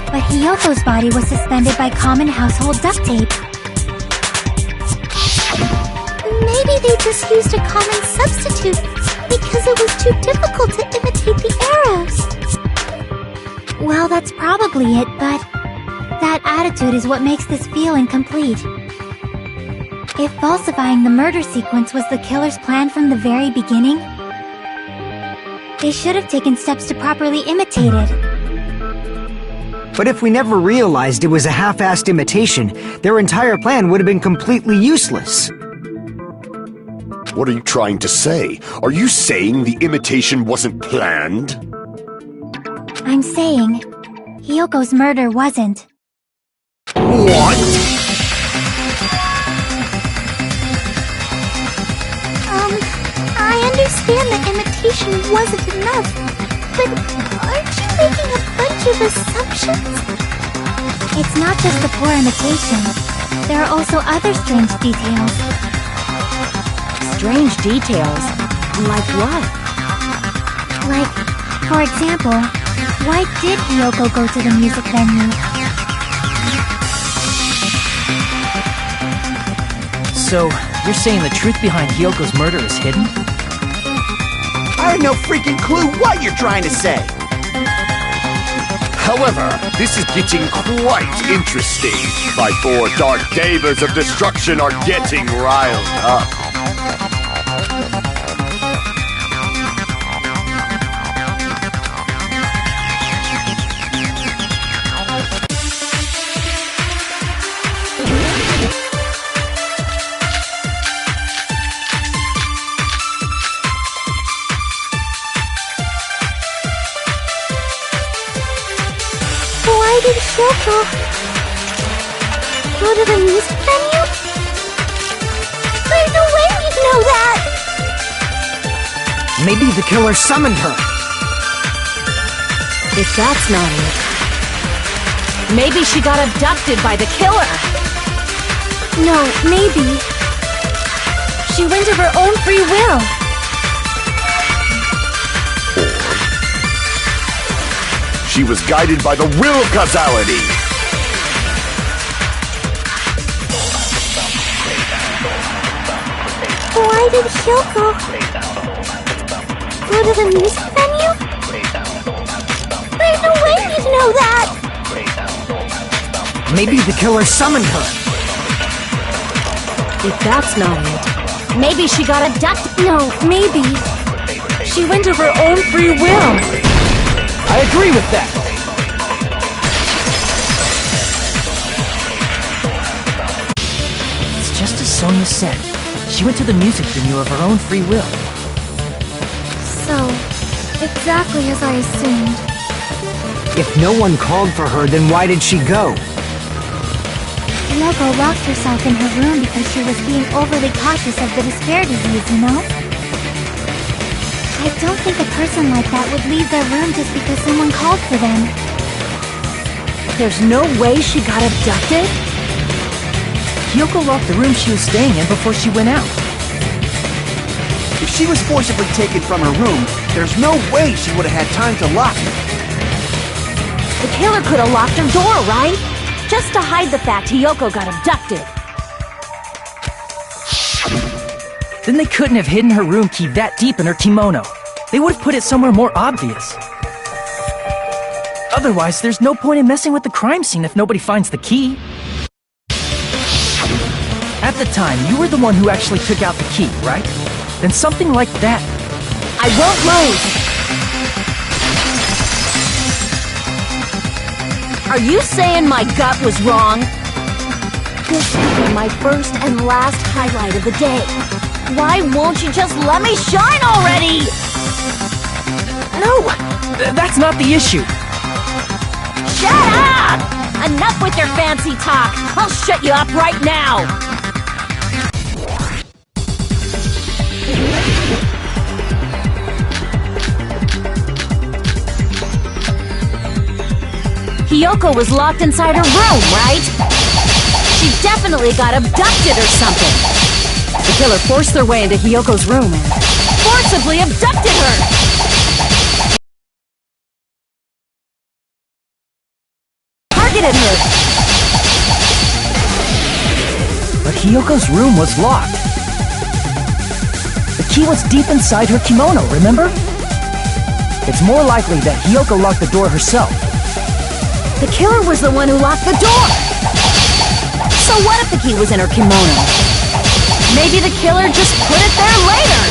But Hyoko's body was suspended by common household duct tape. Maybe they just used a common substitute because it was too difficult to imitate the arrows. Well, that's probably it, but that attitude is what makes this feel incomplete. If falsifying the murder sequence was the killer's plan from the very beginning, they should have taken steps to properly imitate it. But if we never realized it was a half-assed imitation, their entire plan would have been completely useless. What are you trying to say? Are you saying the imitation wasn't planned? I'm saying, Hyoko's murder wasn't. What? I understand that imitation wasn't enough, but aren't you making a bunch of assumptions? It's not just the poor imitation. There are also other strange details. Strange details? Like what? Like, for example, why did Hyoko go to the music venue? So, you're saying the truth behind Hyoko's murder is hidden? I have no freaking clue what you're trying to say! However, this is getting quite interesting. My 4 dark devas of destruction are getting riled up. Why did Hyoko go to the music venue? Maybe the killer summoned her. If that's not it, maybe she got abducted by the killer. No, maybe. She went of her own free will. She was guided by the will of causality. Why did Hyoko go to the music venue? There's no way he'd know that! Maybe the killer summoned her. If that's not it, maybe she got abducted. No, maybe. She went of her own free will. I agree with that. It's just as Sonia said. She went to the music venue of her own free will. So, exactly as I assumed. If no one called for her, then why did she go? Hyoko locked herself in her room because she was being overly cautious of the despair disease, you know? I don't think a person like that would leave their room just because someone called for them. There's no way she got abducted? Hyoko locked the room she was staying in before she went out. If she was forcibly taken from her room, there's no way she would have had time to lock it. The killer could have locked her door, right? Just to hide the fact Hyoko got abducted. Then they couldn't have hidden her room key that deep in her kimono. They would have put it somewhere more obvious. Otherwise, there's no point in messing with the crime scene if nobody finds the key. At the time, you were the one who actually took out the key, right? Then something like that. I won't move! Are you saying my gut was wrong? This could be my first and last highlight of the day. Why won't you just let me shine already? No! That's not the issue. Shut up! Enough with your fancy talk! I'll shut you up right now! Hyoko was locked inside her room, right? She definitely got abducted or something. The killer forced their way into Hyoko's room and forcibly abducted her! Targeted her! But Hyoko's room was locked. The key was deep inside her kimono, remember? It's more likely that Hyoko locked the door herself. The killer was the one who locked the door! So what if the key was in her kimono? Maybe the killer just put it there later!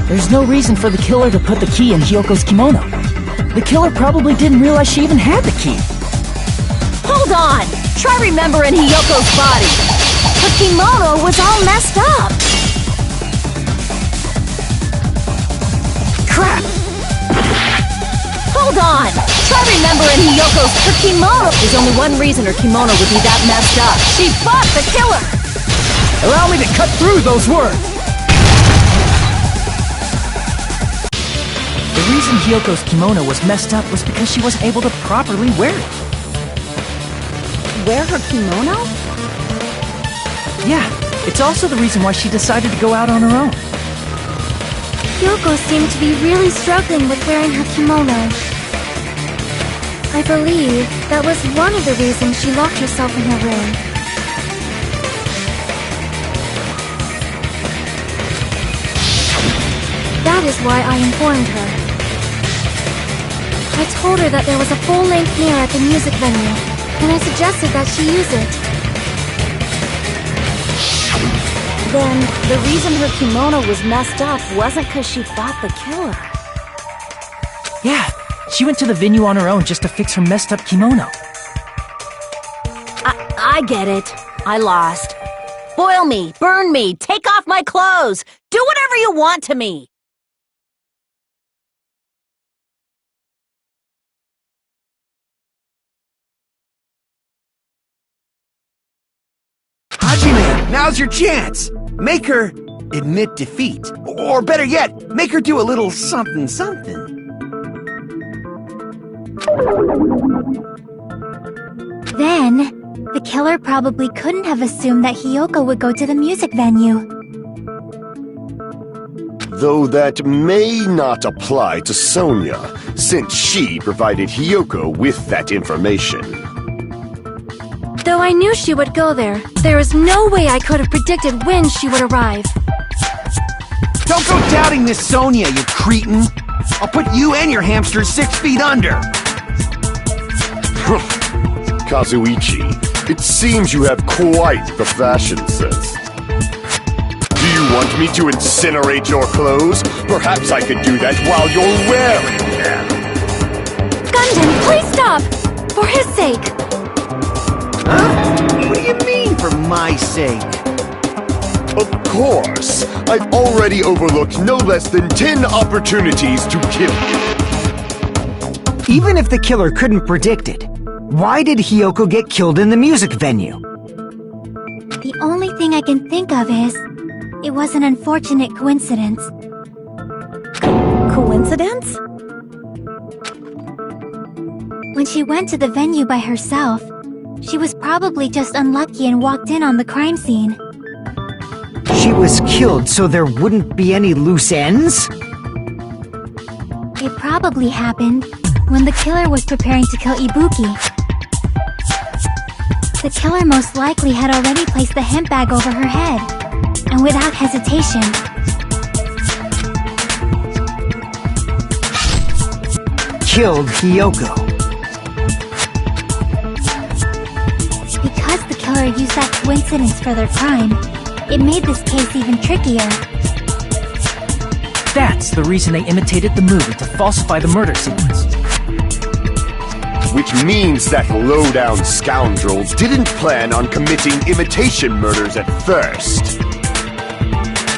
There's no reason for the killer to put the key in Hyoko's kimono. The killer probably didn't realize she even had the key. Hold on! Try remembering Hyoko's body. Her kimono was all messed up. Crap! Hold on! Try remembering her kimono! There's only one reason her kimono would be that messed up. She fought the killer! Allow me to cut through those words! The reason Hyoko's kimono was messed up was because she wasn't able to properly wear it. Wear her kimono? Yeah, it's also the reason why she decided to go out on her own. Hyoko seemed to be really struggling with wearing her kimono. I believe that was one of the reasons she locked herself in her room. That is why I informed her. I told her that there was a full-length mirror at the music venue, and I suggested that she use it. Then, the reason her kimono was messed up wasn't because she fought the killer. Yeah, she went to the venue on her own just to fix her messed up kimono. I get it. I lost. Boil me, burn me, take off my clothes, do whatever you want to me. Hajime, now's your chance! Make her admit defeat. Or better yet, make her do a little something something. Then, the killer probably couldn't have assumed that Hiyoko would go to the music venue. Though that may not apply to Sonia, since she provided Hiyoko with that information. Though I knew she would go there, there is no way I could have predicted when she would arrive. Don't go doubting Miss Sonia, you cretin! I'll put you and your hamster 6 feet under! Kazuichi, it seems you have quite the fashion sense. Do you want me to incinerate your clothes? Perhaps I could do that while you're wearing them. Gundam, please stop! For his sake! Huh? What do you mean, for my sake? Of course! I've already overlooked no less than 10 opportunities to kill you. Even if the killer couldn't predict it, why did Hiyoko get killed in the music venue? The only thing I can think of is, it was an unfortunate coincidence. Coincidence? When she went to the venue by herself, she was probably just unlucky and walked in on the crime scene. She was killed so there wouldn't be any loose ends? It probably happened when the killer was preparing to kill Ibuki. The killer most likely had already placed the hemp bag over her head, and without hesitation, killed Hiyoko. Because the killer used that coincidence for their crime, it made this case even trickier. That's the reason they imitated the movie to falsify the murder sequence. Which means that low-down scoundrels didn't plan on committing imitation murders at first.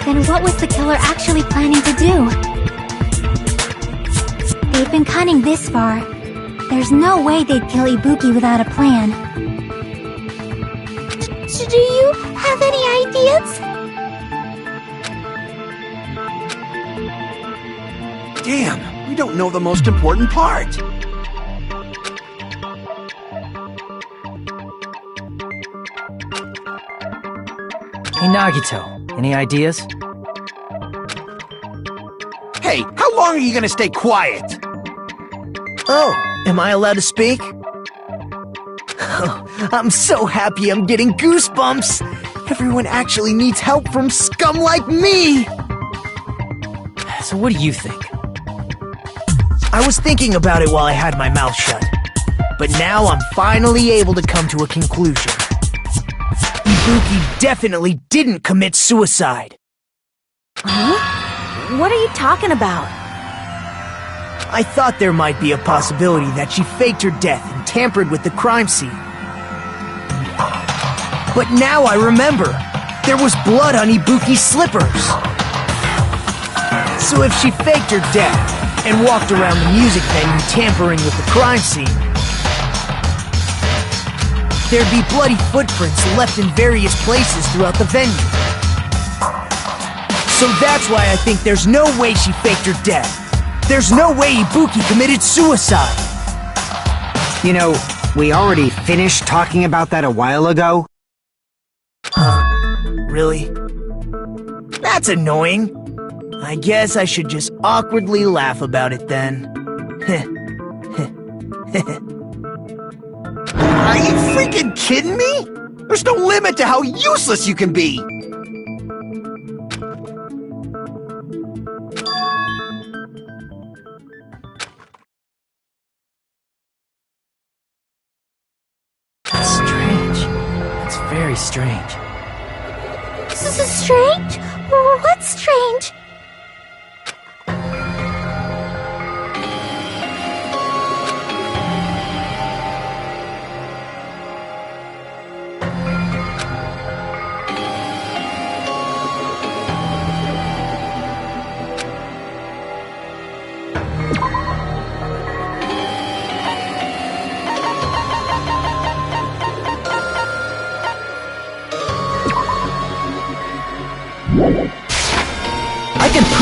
Then what was the killer actually planning to do? They've been cunning this far. There's no way they'd kill Ibuki without a plan. Do you have any ideas? Damn, we don't know the most important part. Hey, Nagito, any ideas? Hey, how long are you gonna stay quiet? Oh, am I allowed to speak? Oh, I'm so happy I'm getting goosebumps! Everyone actually needs help from scum like me! So what do you think? I was thinking about it while I had my mouth shut. But now I'm finally able to come to a conclusion. Ibuki definitely didn't commit suicide. Huh? What are you talking about? I thought there might be a possibility that she faked her death and tampered with the crime scene. But now I remember, there was blood on Ibuki's slippers. So if she faked her death and walked around the music venue tampering with the crime scene, there'd be bloody footprints left in various places throughout the venue. So that's why I think there's no way she faked her death. There's no way Ibuki committed suicide. You know, we already finished talking about that a while ago. Really? That's annoying. I guess I should just awkwardly laugh about it then. Are you freaking kidding me? There's no limit to how useless you can be! That's strange. That's very strange. This is strange? What's strange?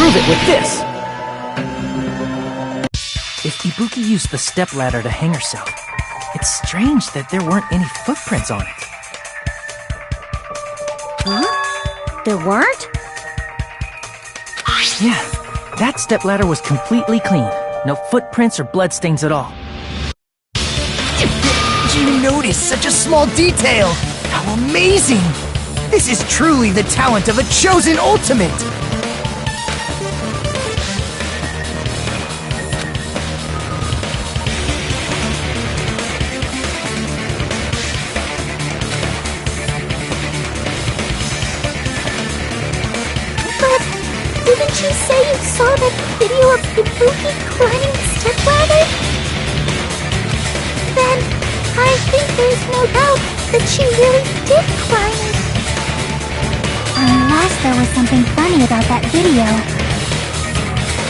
prove it with this! If Ibuki used the stepladder to hang herself, it's strange that there weren't any footprints on it. Huh? There weren't? Yeah, that stepladder was completely clean. No footprints or bloodstains at all. Did you notice such a small detail? How amazing! This is truly the talent of a chosen ultimate! But didn't you say you saw that video of Ibuki climbing the stepladder? Then I think there's no doubt that she really did climb it. Unless there was something funny about that video.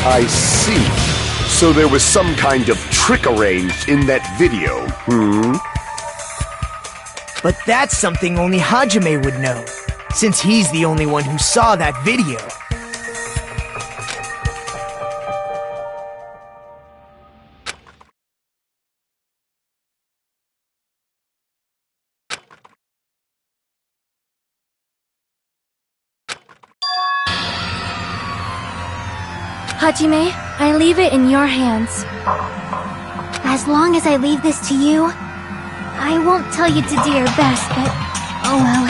I see. So there was some kind of trick arranged in that video, But that's something only Hajime would know, since he's the only one who saw that video. Hajime, I leave it in your hands. As long as I leave this to you, I won't tell you to do your best, but oh well.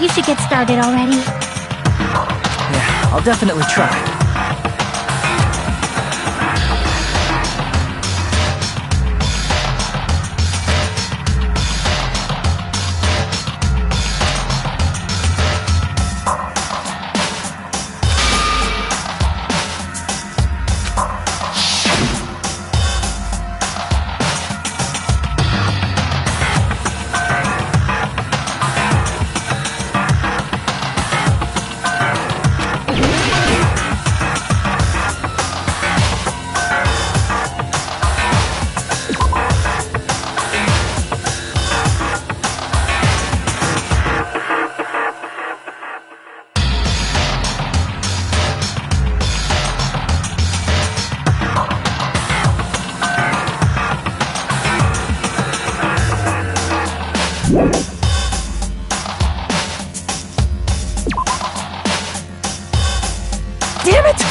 You should get started already. Yeah, I'll definitely try. Damn it!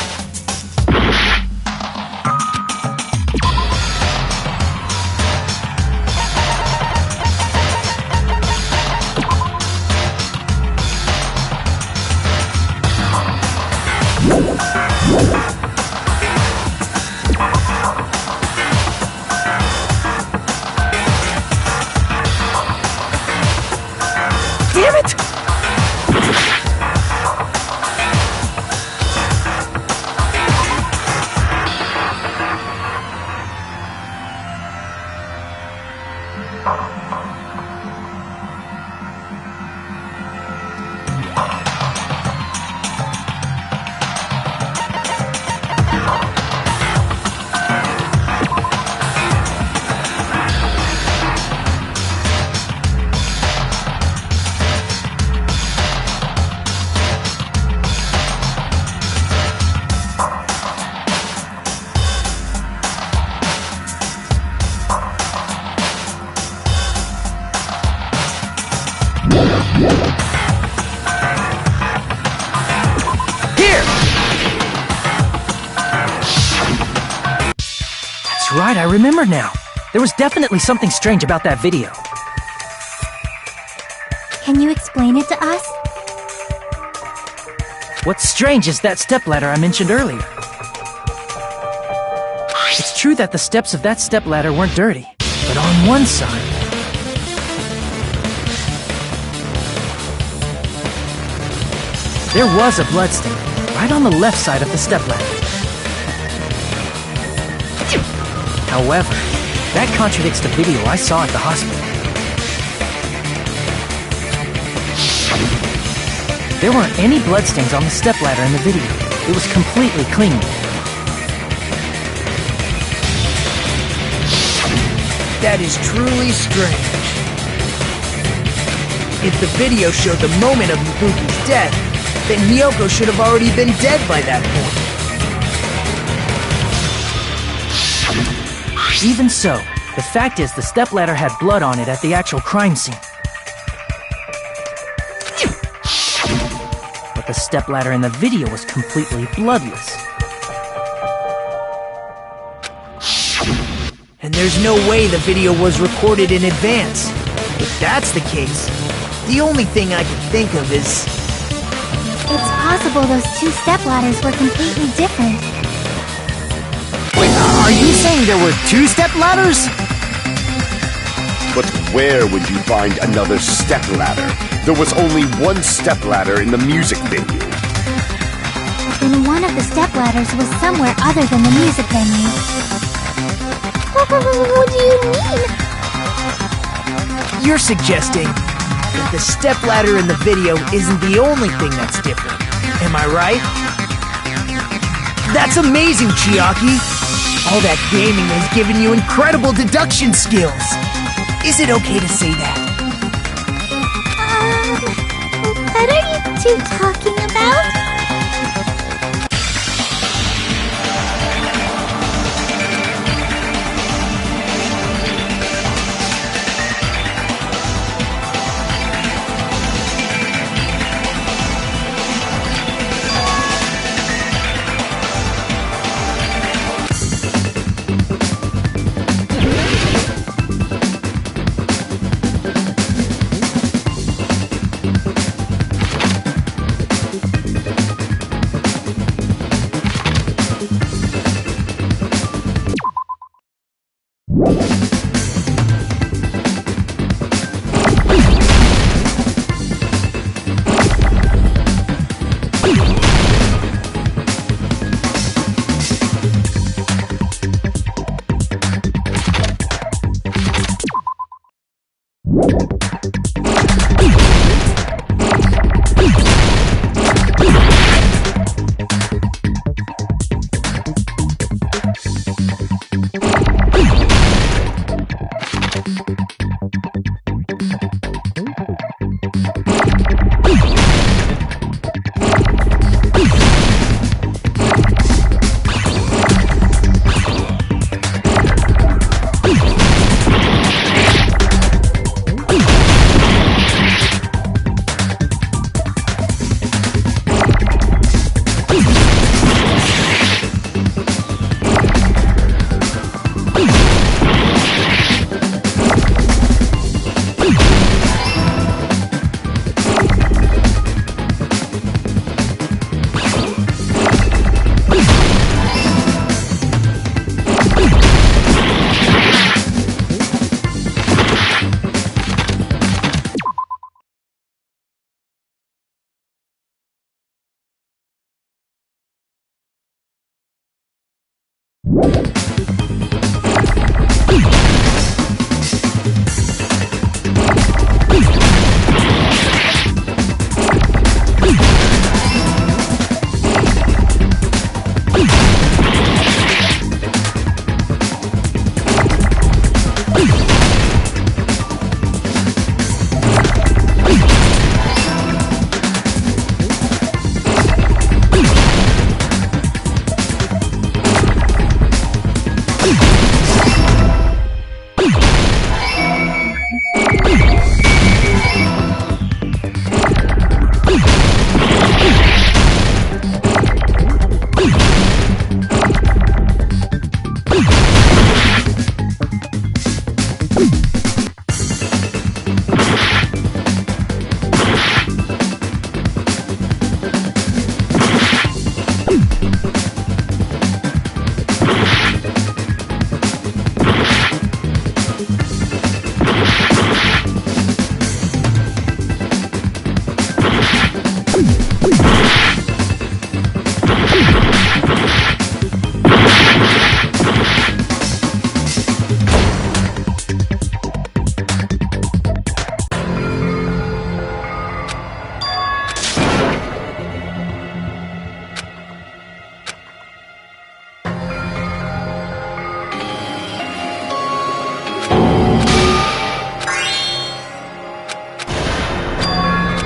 Damn it! Here! That's right, I remember now. There was definitely something strange about that video. Can you explain it to us? What's strange is that stepladder I mentioned earlier. It's true that the steps of that stepladder weren't dirty, but on one side... there was a bloodstain, right on the left side of the stepladder. However, that contradicts the video I saw at the hospital. There weren't any bloodstains on the stepladder in the video. It was completely clean. That is truly strange. If the video showed the moment of Ibuki's death, then Hiyoko should have already been dead by that point. Even so, the fact is the stepladder had blood on it at the actual crime scene. But the stepladder in the video was completely bloodless. And there's no way the video was recorded in advance. If that's the case, the only thing I can think of is... It's possible those two stepladders were completely different. Wait, are you saying there were two stepladders? But where would you find another stepladder? There was only one stepladder in the music venue. Then one of the stepladders was somewhere other than the music venue. What do you mean? You're suggesting that the stepladder in the video isn't the only thing that's different. Am I right? That's amazing, Chiaki! All that gaming has given you incredible deduction skills! Is it okay to say that? What are you two talking about?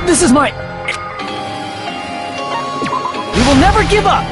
This is my... We will never give up!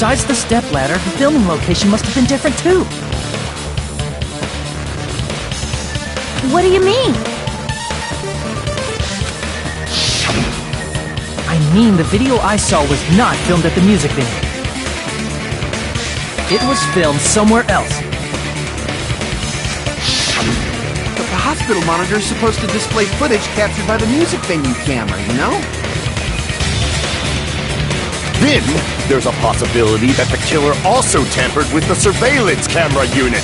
Besides the stepladder, the filming location must have been different too. What do you mean? I mean, the video I saw was not filmed at the music venue. It was filmed somewhere else. But the hospital monitor is supposed to display footage captured by the music venue camera, you know? Then, there's a possibility that the killer also tampered with the surveillance camera unit.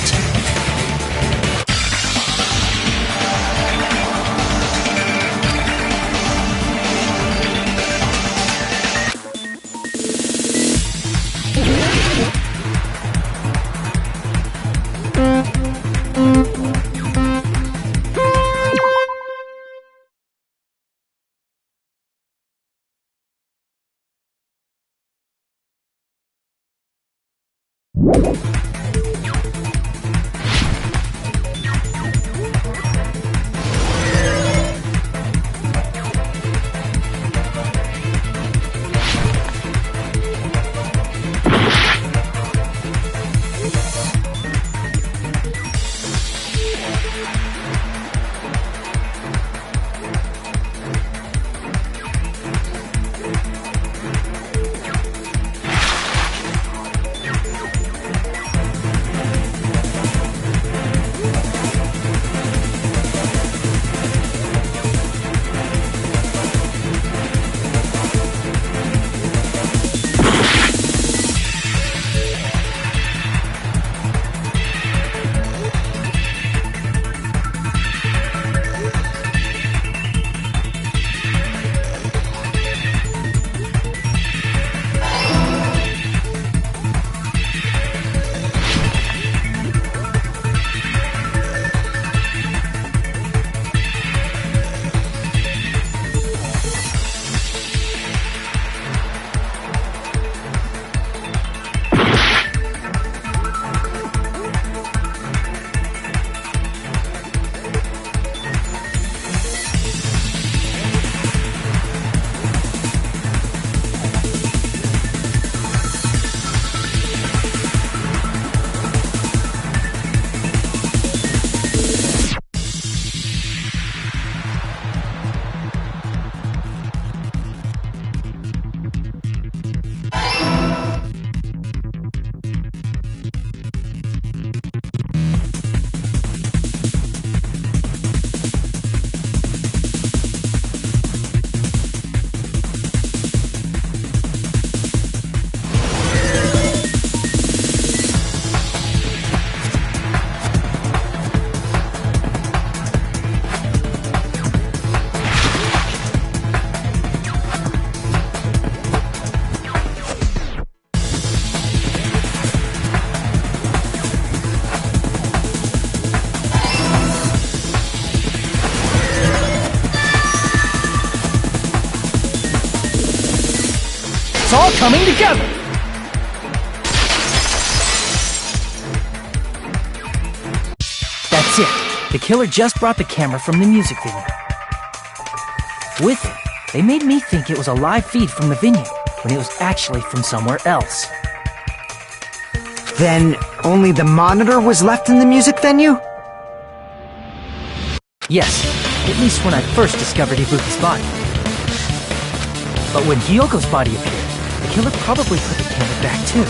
It's all coming together! That's it. The killer just brought the camera from the music venue. With it, they made me think it was a live feed from the venue, when it was actually from somewhere else. Then, only the monitor was left in the music venue? Yes, at least when I first discovered Ibuki's body. But when Hyoko's body appeared, the killer probably put the camera back too.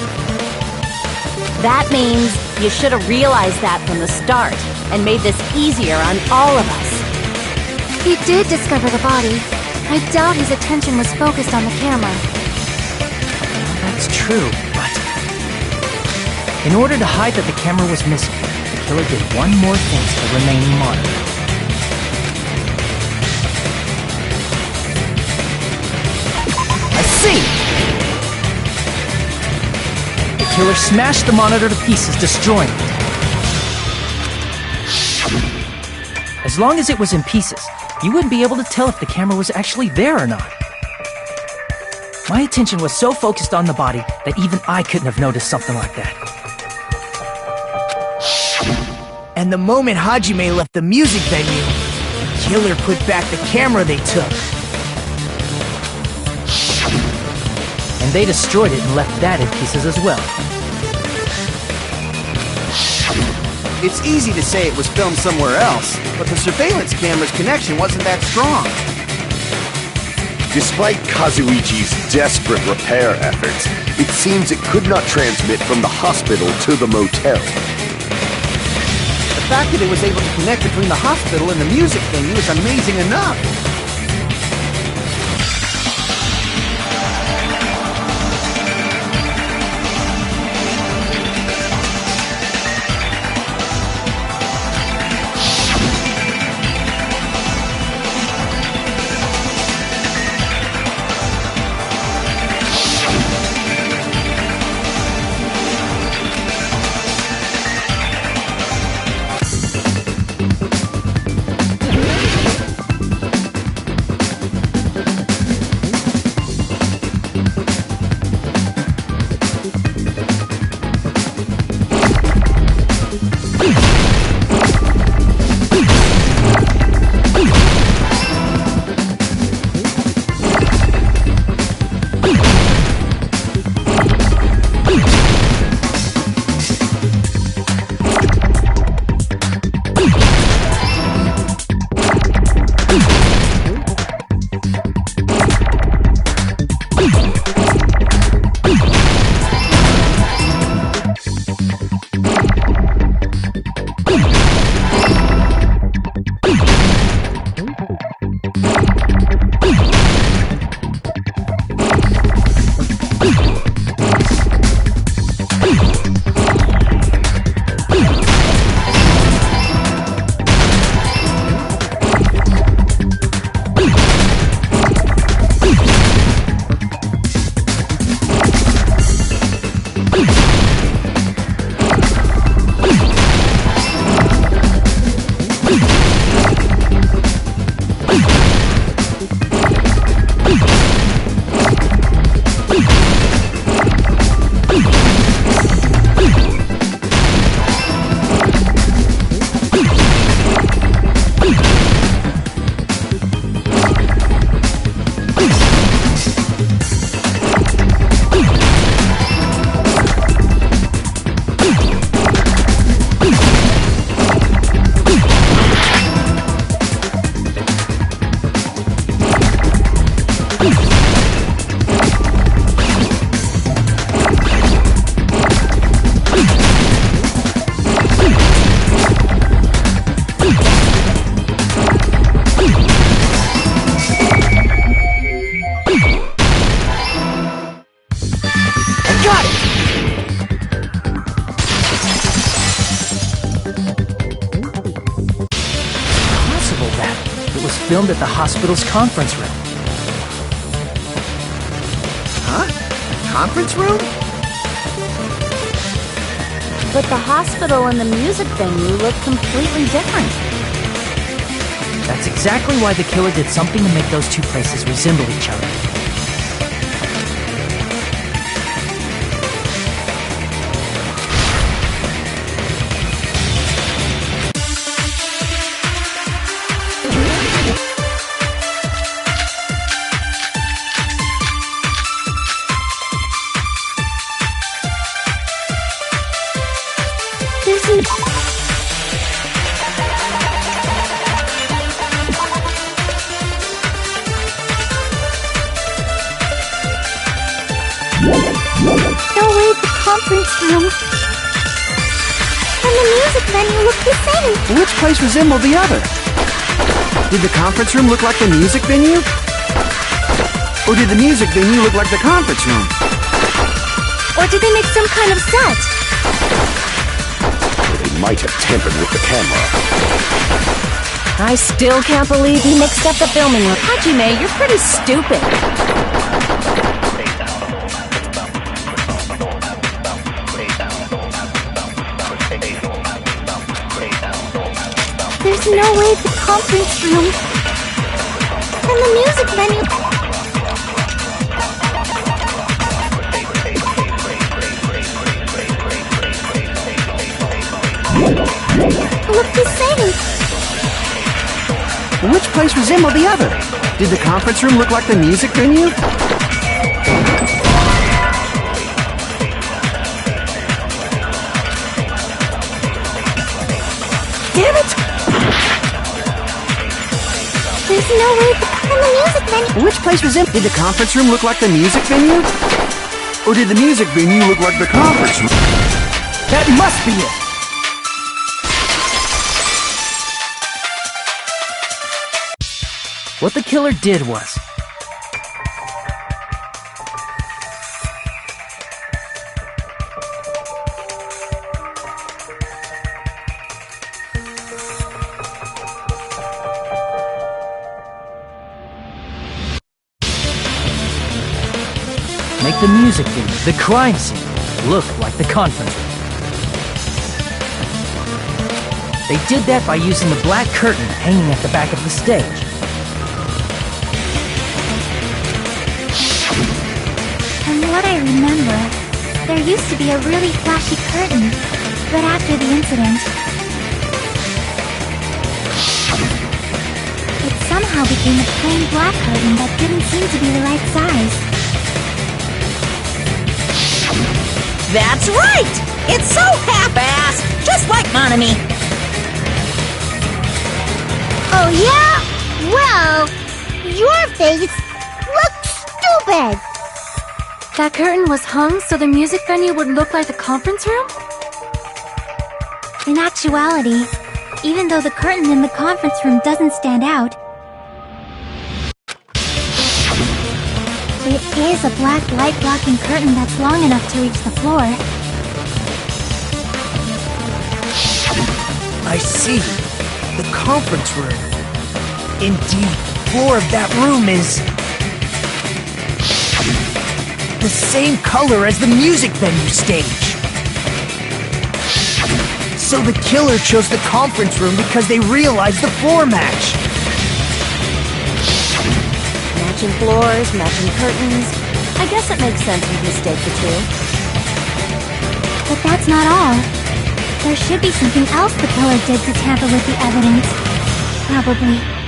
That means you should have realized that from the start and made this easier on all of us. He did discover the body. I doubt his attention was focused on the camera. That's true, but... in order to hide that the camera was missing, the killer did one more thing to the remaining monitor. I see! The killer smashed the monitor to pieces, destroying it. As long as it was in pieces, you wouldn't be able to tell if the camera was actually there or not. My attention was so focused on the body that even I couldn't have noticed something like that. And the moment Hajime left the music venue, the killer put back the camera they took. And they destroyed it and left that in pieces as well. It's easy to say it was filmed somewhere else, but the surveillance camera's connection wasn't that strong. Despite Kazuichi's desperate repair efforts, it seems it could not transmit from the hospital to the motel. The fact that it was able to connect between the hospital and the music venue is amazing enough. Filmed at the hospital's conference room. Huh? Conference room? But the hospital and the music venue look completely different. That's exactly why the killer did something to make those two places resemble each other. conference room. And the music venue looked the same. Which place resembled the other? Did the conference room look like the music venue? Or did the music venue look like the conference room? Or did they make some kind of set? They might have tampered with the camera. I still can't believe he mixed up the filming room. Hajime, you're pretty stupid. There's no way the conference room and the music venue look the same. Which place resembled the other? Did the conference room look like the music venue? Damn it! There's no way and the music venue. Which place resembled? Did the conference room look like the music venue? Or did the music venue look like the conference room? That must be it! What the killer did was... make the music venue, the crime scene, look like the conference room. They did that by using the black curtain hanging at the back of the stage. From what I remember, there used to be a really flashy curtain, but after the incident, it somehow became a plain black curtain that didn't seem to be the right size. That's right! It's so half-assed, just like Monami. Oh yeah? Well, your face looks stupid! That curtain was hung so the music venue would look like the conference room? In actuality, even though the curtain in the conference room doesn't stand out, it is a black light-blocking curtain that's long enough to reach the floor. I see. The conference room. Indeed, the floor of that room is... the same color as the music venue stage. So the killer chose the conference room because they realized the floor match. Matching floors, matching curtains. I guess it makes sense you'd mistake the two. But that's not all. There should be something else the killer did to tamper with the evidence. Probably.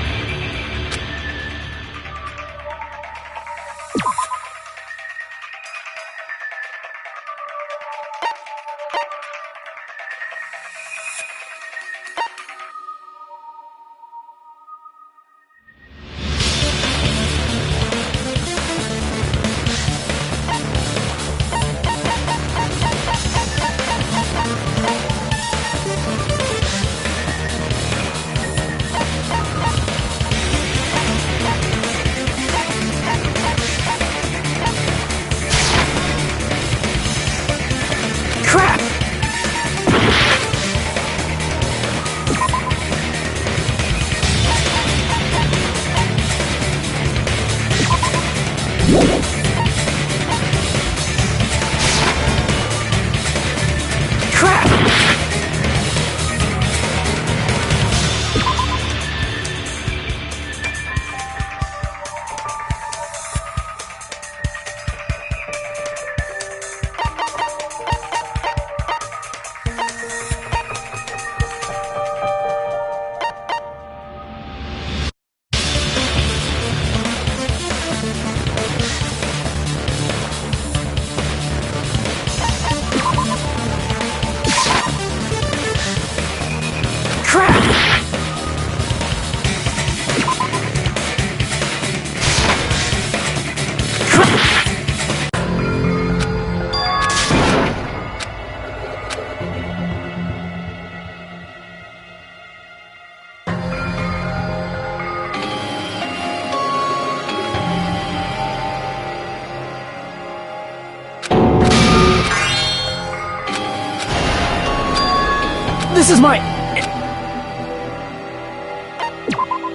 is my...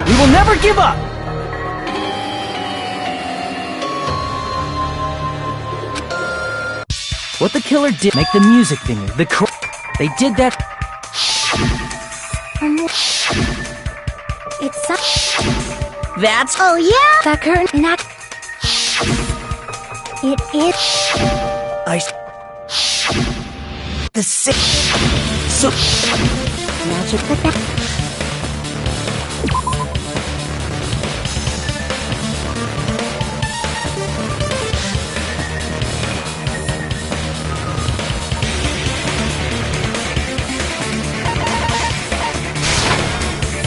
We will never give up! What the killer did make the music venue, they did that... It's That's... Oh yeah? That curtain, not... It is. The sick... So... Magic with that.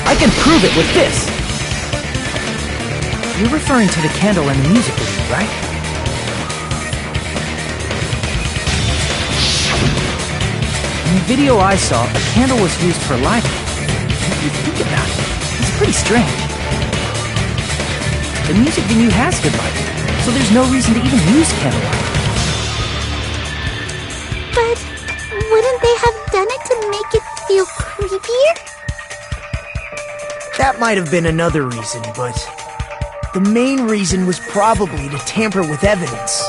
I can prove it with this! You're referring to the candle in the music video, right? In the video I saw, a candle was used for lighting. If you think about it, it's pretty strange. The music venue has good lighting, so there's no reason to even use candlelight. But wouldn't they have done it to make it feel creepier? That might have been another reason, but... the main reason was probably to tamper with evidence.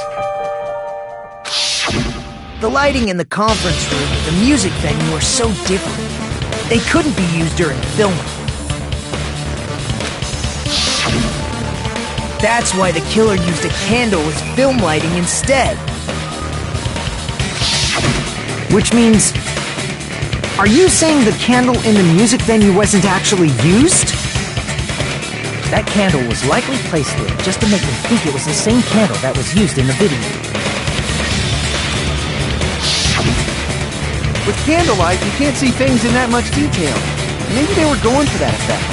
The lighting in the conference room and the music venue are so different. They couldn't be used during filming. That's why the killer used a candle as film lighting instead. Which means... Are you saying the candle in the music venue wasn't actually used? That candle was likely placed there just to make me think it was the same candle that was used in the video. With candlelight, you can't see things in that much detail. Maybe they were going for that effect.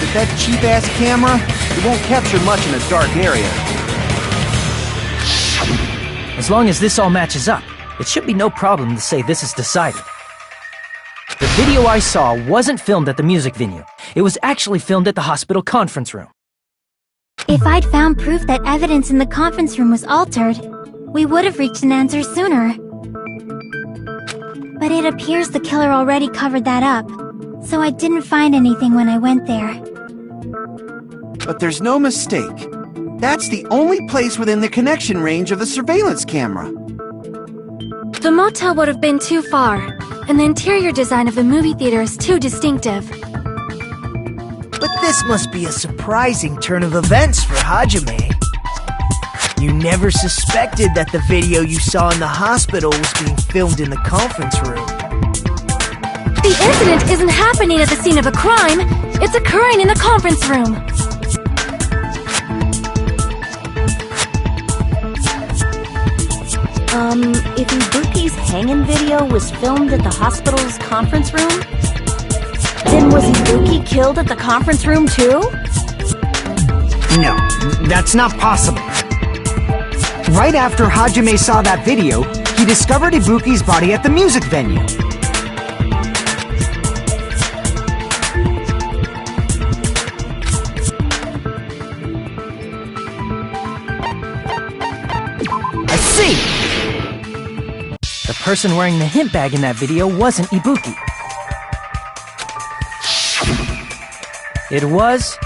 With that cheap-ass camera, it won't capture much in a dark area. As long as this all matches up, it should be no problem to say this is decided. The video I saw wasn't filmed at the music venue. It was actually filmed at the hospital conference room. If I'd found proof that evidence in the conference room was altered, we would have reached an answer sooner. But it appears the killer already covered that up, so I didn't find anything when I went there. But there's no mistake. That's the only place within the connection range of the surveillance camera. The motel would have been too far, and the interior design of the movie theater is too distinctive. But this must be a surprising turn of events for Hajime. You never suspected that the video you saw in the hospital was being filmed in the conference room. The incident isn't happening at the scene of a crime, it's occurring in the conference room. If Ibuki's hanging video was filmed at the hospital's conference room, then was Ibuki killed at the conference room too? No, that's not possible. Right after Hajime saw that video, he discovered Ibuki's body at the music venue. I see! The person wearing the hint bag in that video wasn't Ibuki. It was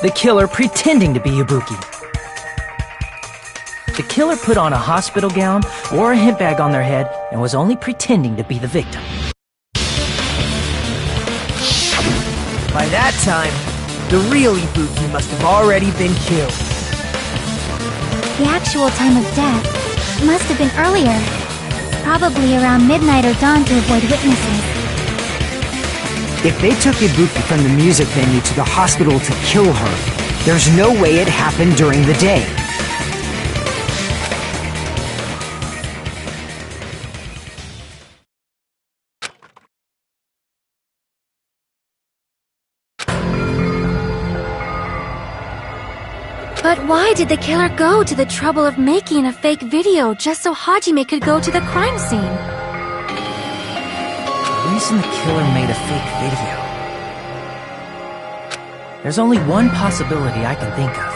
the killer pretending to be Ibuki. The killer put on a hospital gown, wore a hint bag on their head, and was only pretending to be the victim. By that time, the real Ibuki must have already been killed. The actual time of death must have been earlier. Probably around midnight or dawn to avoid witnesses. If they took Ibuki from the music venue to the hospital to kill her, there's no way it happened during the day. But why did the killer go to the trouble of making a fake video just so Hajime could go to the crime scene? The reason the killer made a fake video. There's only one possibility I can think of.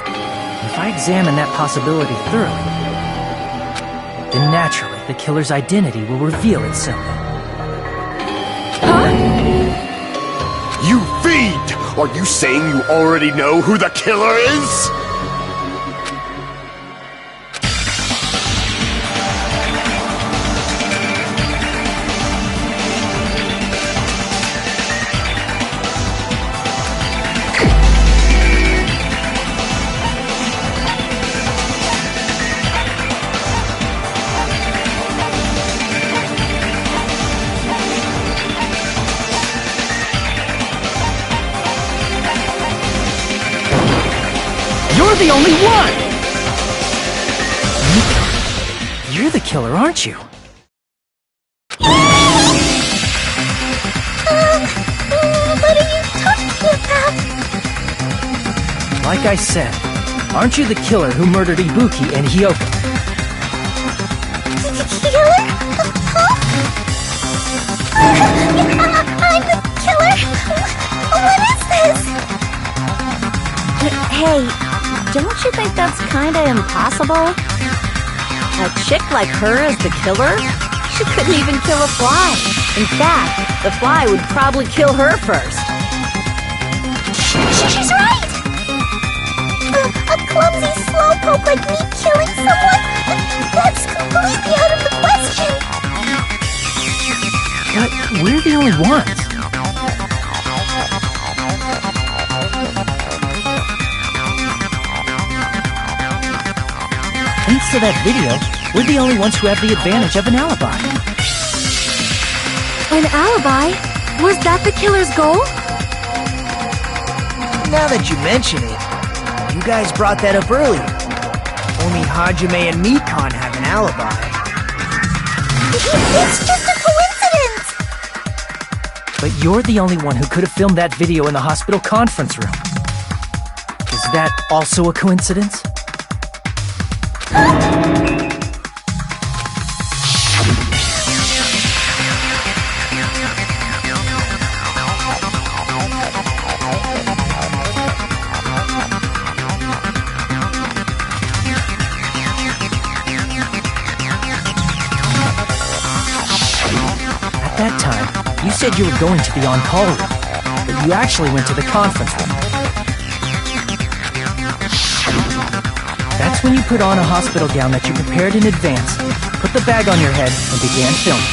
If I examine that possibility thoroughly, then naturally the killer's identity will reveal itself. Huh? You fiend! Are you saying you already know who the killer is? You're the only one! You're the killer, aren't you? What are you talking about? Like I said, aren't you the killer who murdered Ibuki and Hyoko? Killer? Huh? I'm the killer? What is this? Hey, don't you think that's kinda impossible? A chick like her as the killer? She couldn't even kill a fly. In fact, the fly would probably kill her first. She's right! A clumsy slowpoke like me killing someone? That's completely out of the question! But we're the only ones. Thanks to that video, we're the only ones who have the advantage of an alibi. An alibi? Was that the killer's goal? Now that you mention it, you guys brought that up earlier. Only Hajime and Mikan have an alibi. It's just a coincidence! But you're the only one who could have filmed that video in the hospital conference room. Is that also a coincidence? At that time, you said you were going to the on-call room, but you actually went to the conference room. That's when you put on a hospital gown that you prepared in advance, put the bag on your head, and began filming.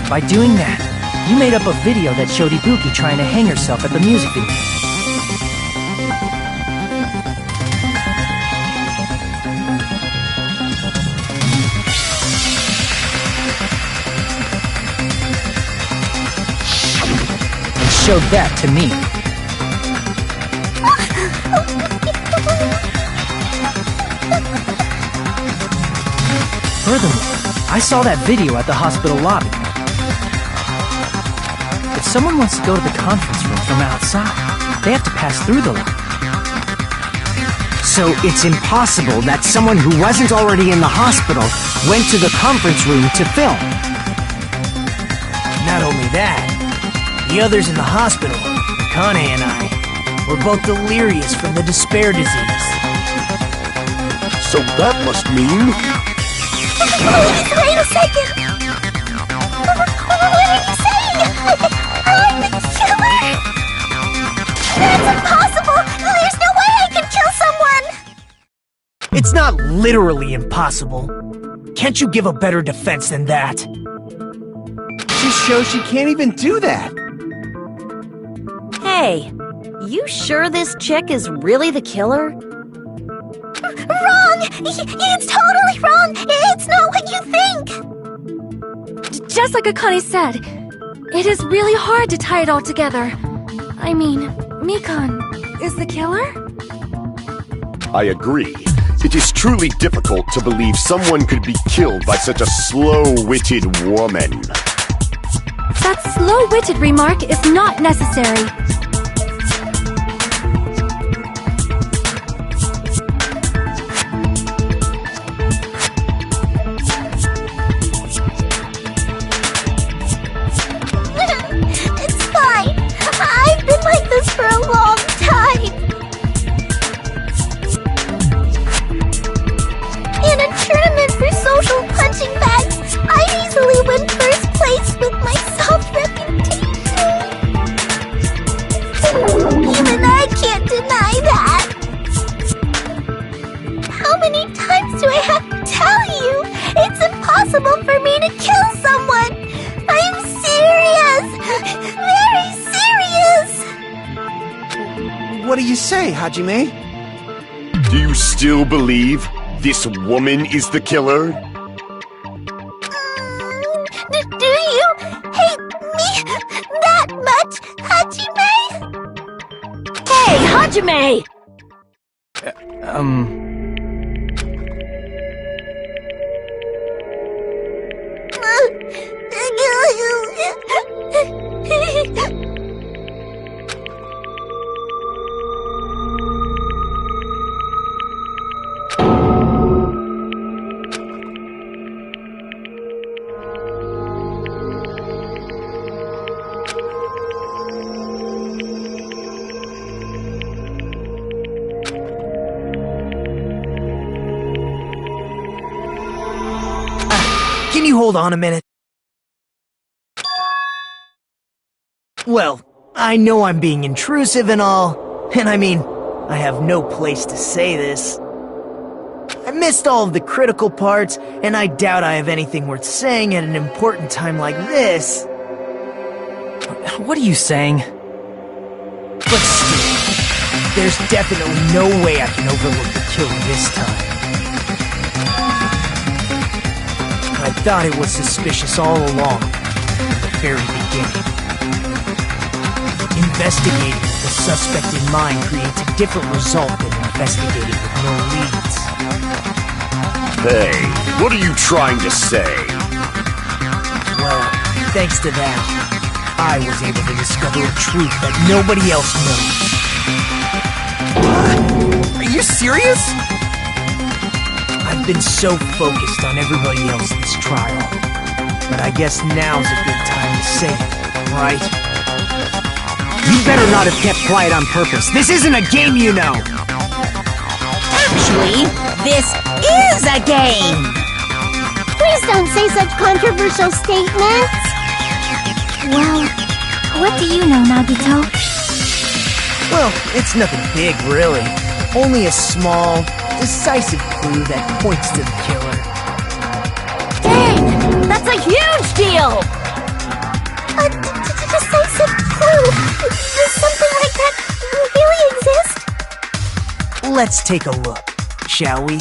By doing that, you made up a video that showed Ibuki trying to hang herself at the music video. And showed that to me. Furthermore, I saw that video at the hospital lobby. If someone wants to go to the conference room from outside, they have to pass through the lobby. So it's impossible that someone who wasn't already in the hospital went to the conference room to film. Not only that, the others in the hospital, Kane and I, were both delirious from the despair disease. So that must mean... Please, wait a second! What are you saying? I'm the killer? That's impossible! There's no way I can kill someone! It's not literally impossible. Can't you give a better defense than that? Just shows she can't even do that. Hey, you sure this chick is really the killer? Wrong! It's totally wrong! It's not what you think! Just like Akane said, it is really hard to tie it all together. I mean, Mikan is the killer? I agree. It is truly difficult to believe someone could be killed by such a slow-witted woman. That slow-witted remark is not necessary. It's fine. I've been like this for a long time. In a tournament for social punching bags, I'd easily win first place with my what do you say, Hajime? Do you still believe this woman is the killer? Do you hate me that much, Hajime? Hey, Hajime! Can you hold on a minute? Well, I know I'm being intrusive and all, and I mean, I have no place to say this. I missed all of the critical parts, and I doubt I have anything worth saying at an important time like this. What are you saying? But still, there's definitely no way I can overlook the killer this time. I thought it was suspicious all along, from the very beginning. Investigating with the suspect in mind creates a different result than investigating with no leads. Hey, what are you trying to say? Well, thanks to that, I was able to discover a truth that nobody else knows. What? Are you serious? I've been so focused on everybody else this trial, but I guess now's a good time to say it, right? You better not have kept quiet on purpose. This isn't a game, you know! Actually, this is a game! Please don't say such controversial statements. Well, what do you know, Nagito? Well, it's nothing big, really. Only a small, decisive clue that points to the killer. Dang! That's a huge deal! A decisive clue? Does something like that really exist? Let's take a look, shall we?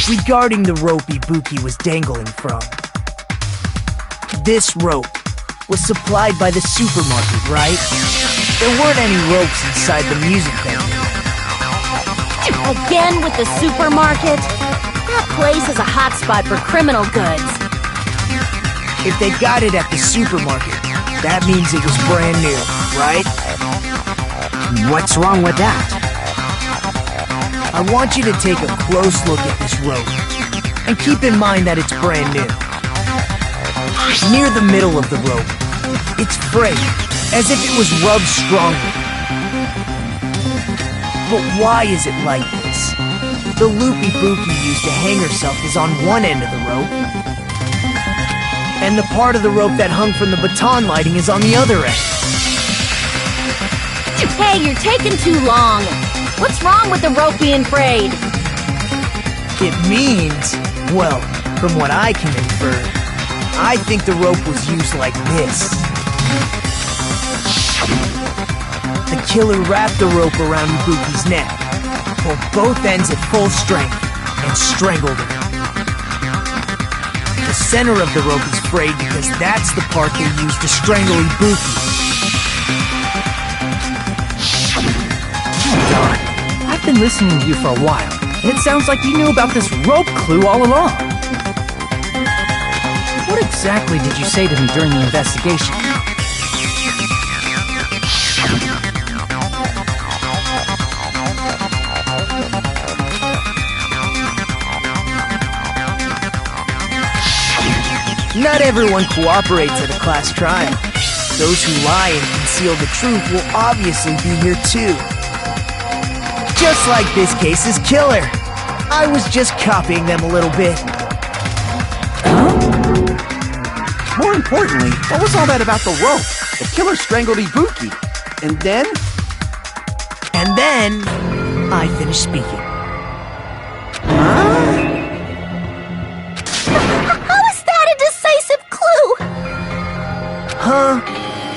Regarding the rope Ibuki was dangling from. This rope was supplied by the supermarket, right? There weren't any ropes inside the music venue. Again with the supermarket? That place is a hotspot for criminal goods. If they got it at the supermarket, that means it was brand new, right? What's wrong with that? I want you to take a close look at this rope, and keep in mind that it's brand new. Near the middle of the rope, it's frayed, as if it was rubbed strongly. But why is it like this? The loop Ibuki used to hang herself is on one end of the rope, and the part of the rope that hung from the baton lighting is on the other end. Hey, you're taking too long. What's wrong with the rope being frayed? It means, well, from what I can infer, I think the rope was used like this. The killer wrapped the rope around Ibuki's neck, pulled both ends at full strength, and strangled her. The center of the rope is frayed because that's the part they used to strangle Ibuki. Darn. I've been listening to you for a while, and it sounds like you knew about this rope clue all along. What exactly did you say to me during the investigation? Not everyone cooperates at a class trial. Those who lie and conceal the truth will obviously be here too. Just like this case's killer. I was just copying them a little bit. More importantly, what was all that about the rope? The killer strangled Ibuki. And then? And then, I finished speaking. How is that a decisive clue? Huh?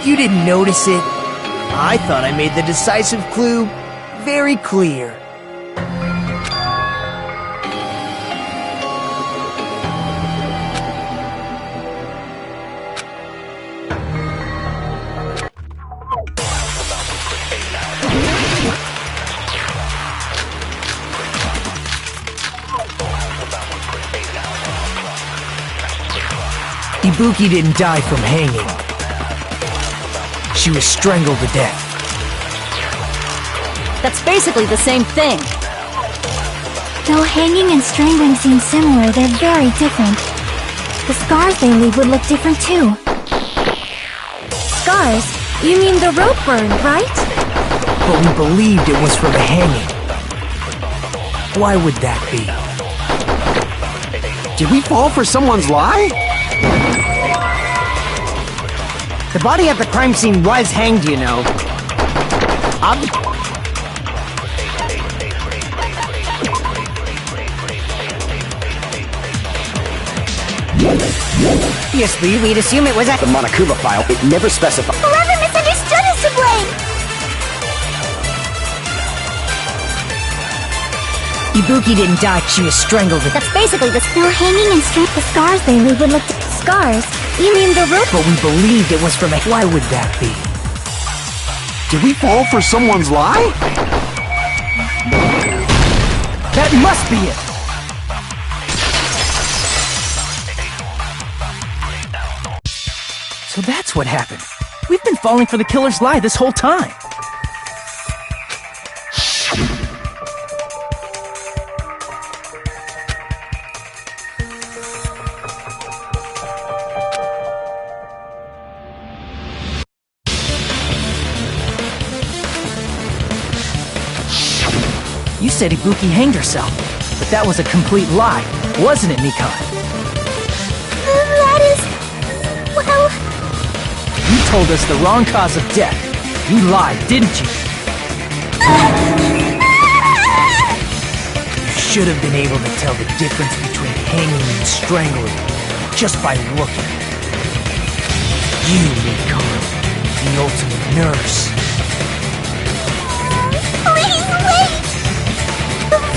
You didn't notice it? I thought I made the decisive clue very clear. Ibuki didn't die from hanging. She was strangled to death. That's basically the same thing. Though hanging and strangling seem similar, they're very different. The scars they leave would look different too. Scars? You mean the rope burn, right? But we believed it was from a hanging. Why would that be? Did we fall for someone's lie? The body at the crime scene was hanged, you know. Obviously, we'd assume it was at The Monokuma file, it never specified. Whoever misunderstood is to blame! Ibuki didn't die, she was strangled to death. That's basically the hanging and the scars they leave would look scars. You mean the rope? But we believed it was from a... Why would that be? Did we fall for someone's lie? That must be it! So that's what happened. We've been falling for the killer's lie this whole time. You said Ibuki hanged herself, but that was a complete lie, wasn't it, Mikan? That is... well... You told us the wrong cause of death. You lied, didn't you? You should have been able to tell the difference between hanging and strangling just by looking. You, Mikan, the ultimate nurse. Please, wait!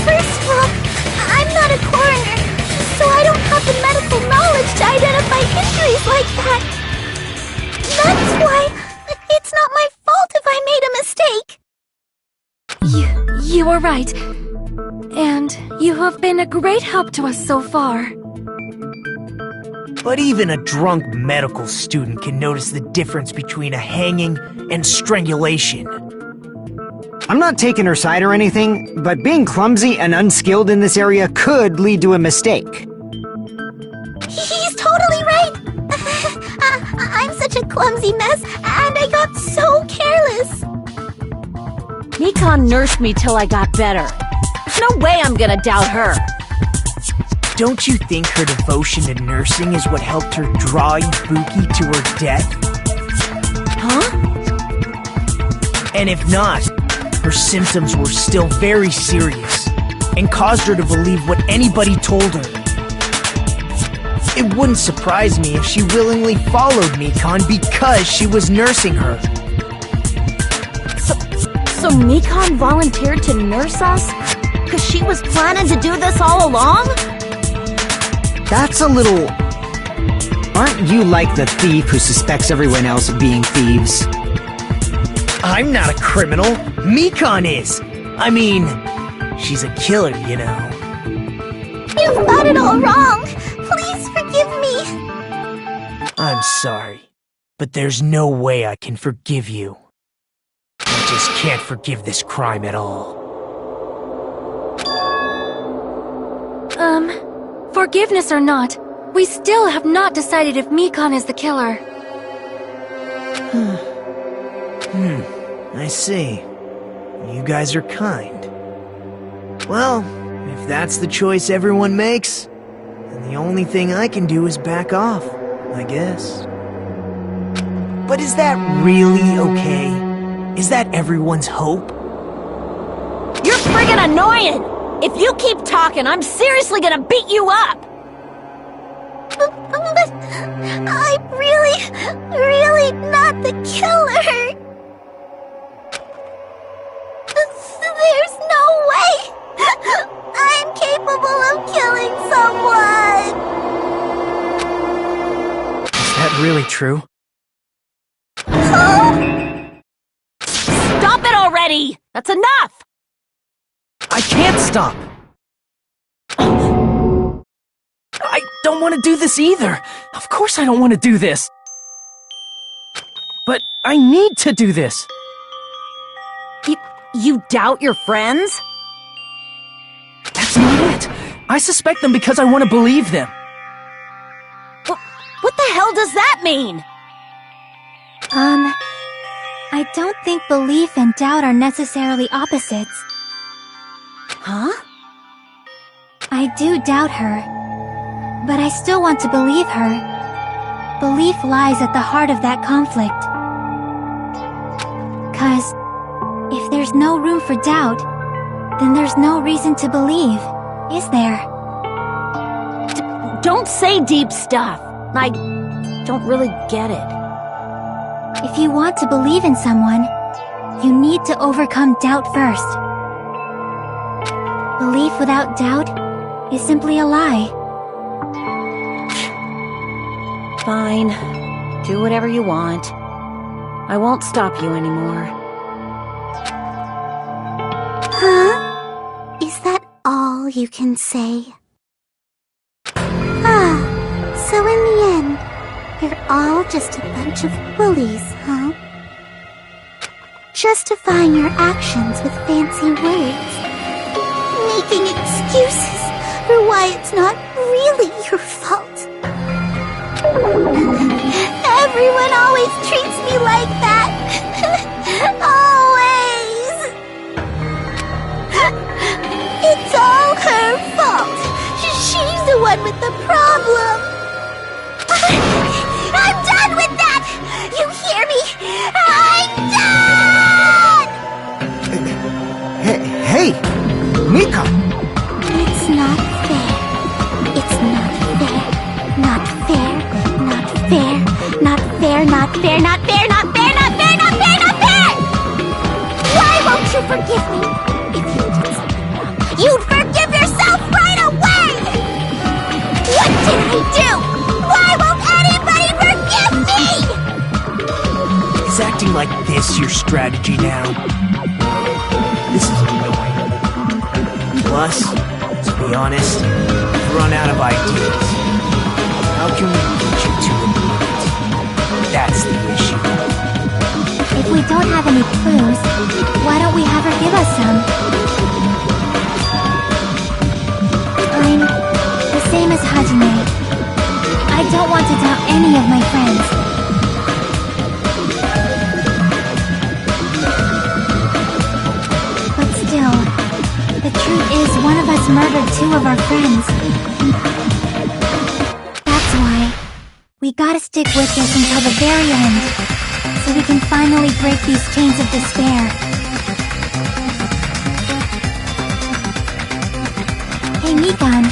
First of all, I'm not a coroner, so I don't have the medical knowledge to identify injuries like that. That's why it's not my fault if I made a mistake. You were right. And you have been a great help to us so far. But even a drunk medical student can notice the difference between a hanging and strangulation. I'm not taking her side or anything, but being clumsy and unskilled in this area could lead to a mistake. He's totally right. I'm such a clumsy mess, and I got so careless. Mikan nursed me till I got better. There's no way I'm gonna doubt her. Don't you think her devotion to nursing is what helped her draw Ibuki to her death? Huh? And if not, her symptoms were still very serious and caused her to believe what anybody told her. It wouldn't surprise me if she willingly followed Mikan because she was nursing her. So Mikan volunteered to nurse us? Because she was planning to do this all along? That's a little... Aren't you like the thief who suspects everyone else of being thieves? I'm not a criminal. Mikan is. I mean, she's a killer, you know. You've got it all wrong. Please forgive me. I'm sorry, but there's no way I can forgive you. I just can't forgive this crime at all. Forgiveness or not, we still have not decided if Mikan is the killer. I see. You guys are kind. Well, if that's the choice everyone makes, then the only thing I can do is back off, I guess. But is that really okay? Is that everyone's hope? You're friggin' annoying! If you keep talking, I'm seriously gonna beat you up! But I'm really not the killer. really true? Stop it already! That's enough! I can't stop! I don't want to do this either! Of course I don't want to do this! But I need to do this! You doubt your friends? That's not it! I suspect them because I want to believe them! What the hell does that mean? I don't think belief and doubt are necessarily opposites. Huh? I do doubt her, but I still want to believe her. Belief lies at the heart of that conflict. 'Cause if there's no room for doubt, then there's no reason to believe, is there? Don't say deep stuff. I don't really get it. If you want to believe in someone, you need to overcome doubt first. Belief without doubt is simply a lie. Fine. Do whatever you want. I won't stop you anymore. Huh? Is that all you can say? So in the end, you're all just a bunch of bullies, huh? Justifying your actions with fancy words. Making excuses for why it's not really your fault. Everyone always treats me like that. Always. It's all her fault. She's the one with the problem. I'm done with that! You hear me? I'm done! Hey, Mika! It's not fair. It's not fair. Not fair. Not fair. Not fair. Not fair. Not fair. Not fair. Not fair. Not fair. Not fair! Why won't you forgive me? If you did something wrong, you'd forgive yourself right away! What did I do? Why won't anybody forgive me? Is acting like this your strategy now? This is annoying. Plus, to be honest, I've run out of ideas. How can we get you to admit it? That's the issue. If we don't have any clues, why don't we have her give us some? I'm the same as Hajime. I don't want to doubt any of my friends. But still, the truth is one of us murdered two of our friends. That's why we gotta stick with this until the very end, so we can finally break these chains of despair. Hey, Mikan,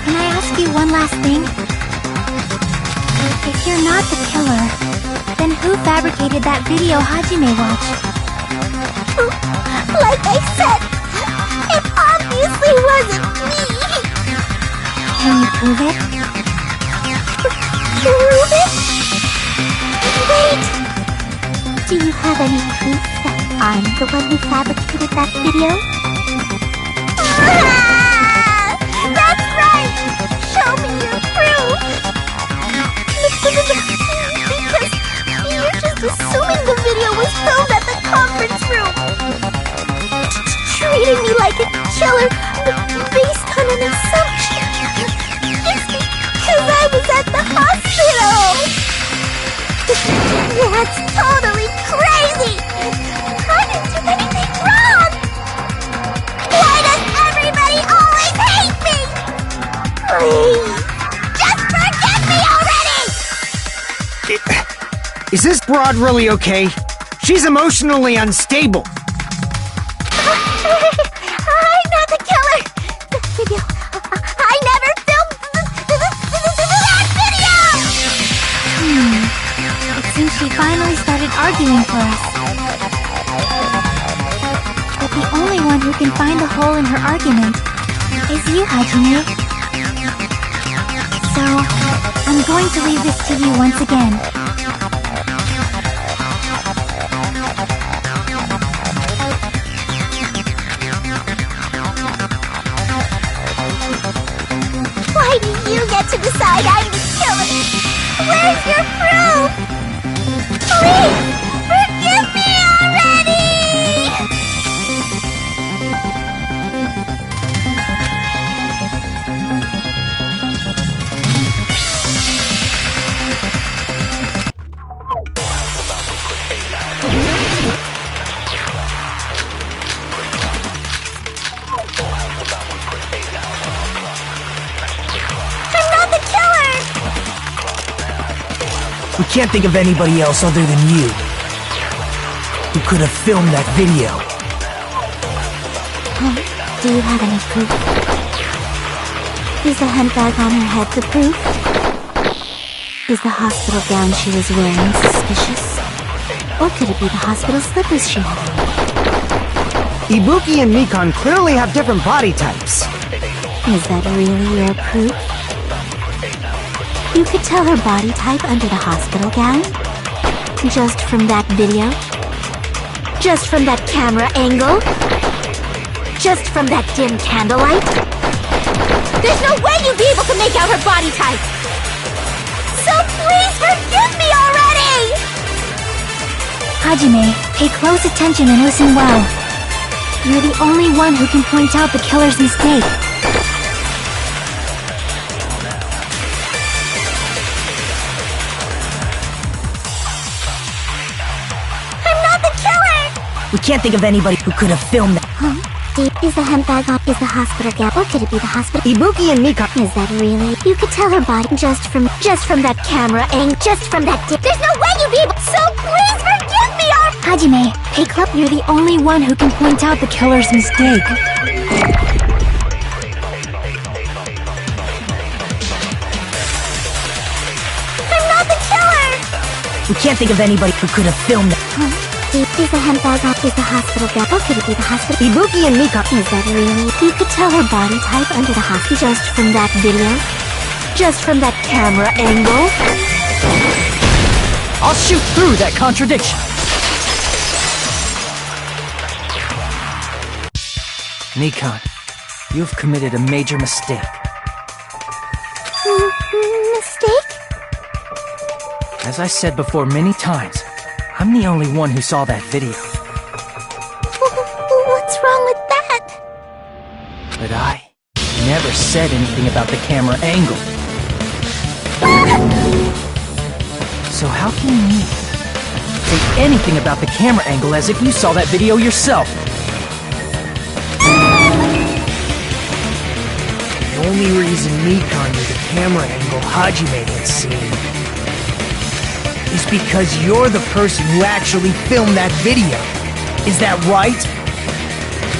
can I ask you one last thing? If you're not the killer, then who fabricated that video Hajime watched? Like I said, it obviously wasn't me! Can you prove it? Prove it? Wait! Do you have any proof that I'm the one who fabricated that video? That's right! Show me your proof! Because you're just assuming the video was filmed at the conference room! Treating me like a killer based on an assumption! Just because I was at the hospital! That's totally crazy! I didn't do anything wrong! Why does everybody always hate me? Please, just forgive me already! Is this broad really okay? She's emotionally unstable. I'm not the killer! The video... I never filmed that video! It seems she finally started arguing for us. But the only one who can find the hole in her argument is you, Hajime. So, I'm going to leave this to you once again. Why do you get to decide I'm the killer? Where's your proof? Please, forgive me already! I'm not the killer! We can't think of anybody else other than you who could have filmed that video. Do you have any proof? Is the handbag on her head the proof? Is the hospital gown she was wearing suspicious? Or could it be the hospital slippers she had on? Ibuki and Mikan clearly have different body types. Is that really your proof? You could tell her body type under the hospital gown? Just from that video? Just from that camera angle? Just from that dim candlelight? There's no way you'd be able to make out her body type! So please forgive me already! Hajime, pay close attention and listen well. You're the only one who can point out the killer's mistake. I'm not the killer! We can't think of anybody who could have filmed that. Is the handbag on? Is the hospital gown? Or could it be the hospital? Ibuki and Mikan... Is that really? You could tell her body just from that camera angle, just from that There's no way you'd be able. So please forgive me already! Hajime, hey club, you're the only one who can point out the killer's mistake. I'm not the killer! We can't think of anybody who could have filmed that. Is the handbag on? Is the hospital gown? Or could it be the hospital? Ibuki and Mikan... Is that really? You could tell her body type under the hospital just from that video? Just from that camera angle? I'll shoot through that contradiction. Mikan, you've committed a major mistake. Mistake? As I said before many times, I'm the only one who saw that video. What's wrong with that? But I never said anything about the camera angle. So how can you say anything about the camera angle as if you saw that video yourself? The only reason Mikan knew the camera angle Hajime had seen is because you're the person who actually filmed that video. Is that right?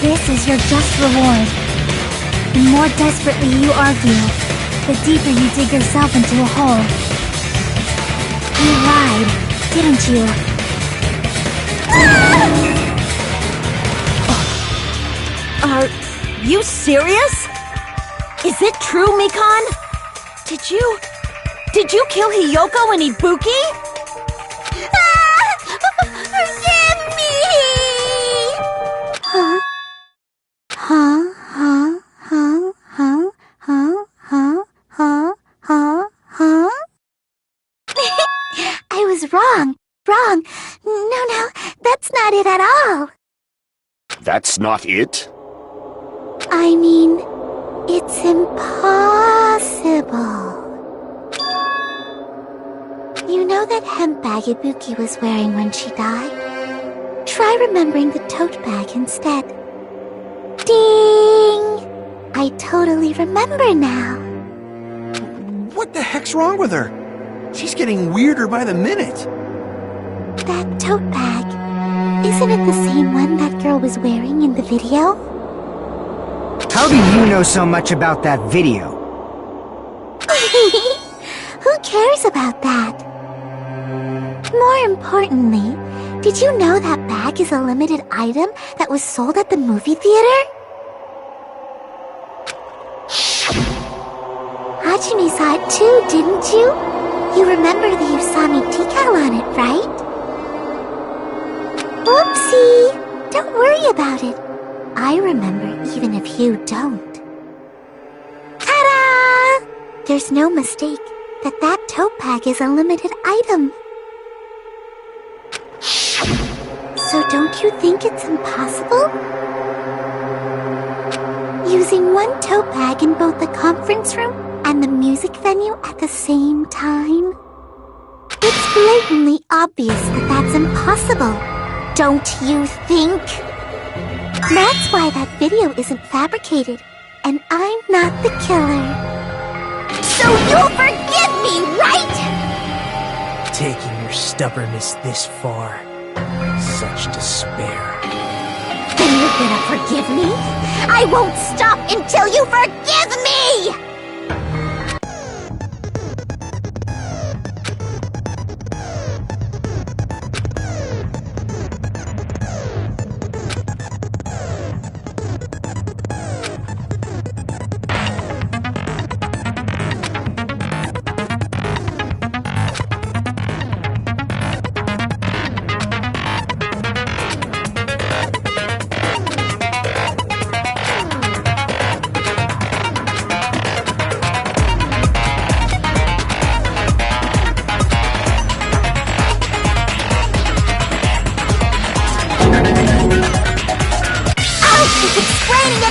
This is your just reward. The more desperately you argue, the deeper you dig yourself into a hole. You lied, didn't you? Are you serious? Is it true, Mikan? Did you kill Hiyoko and Ibuki? Forgive me! Huh? I was wrong. No, that's not it at all. That's not it? I mean, it's impossible. You know that hemp bag Ibuki was wearing when she died? Try remembering the tote bag instead. Ding! I totally remember now. What the heck's wrong with her? She's getting weirder by the minute. That tote bag, isn't it the same one that girl was wearing in the video? How do you know so much about that video? Who cares about that? More importantly, did you know that bag is a limited item that was sold at the movie theater? Hajime saw it too, didn't you? You remember the Usami decal on it, right? Whoopsie! Don't worry about it. I remember even if you don't. Ta-da! There's no mistake that that tote bag is a limited item. So don't you think it's impossible? Using one tote bag in both the conference room and the music venue at the same time? It's blatantly obvious that that's impossible, don't you think? That's why that video isn't fabricated, and I'm not the killer. So you'll forgive me, right? Taking your stubbornness this far. Such despair. Then you're gonna forgive me? I won't stop until you forgive me!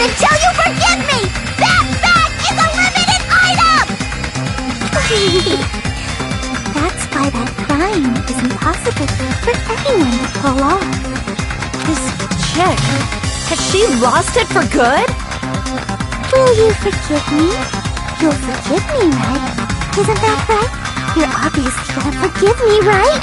Until you forgive me! That bag is a limited item! That's why that crime is impossible for anyone to pull off. This chick, has she lost it for good? Will you forgive me? You'll forgive me, right? Isn't that right? You're obviously gonna forgive me, right?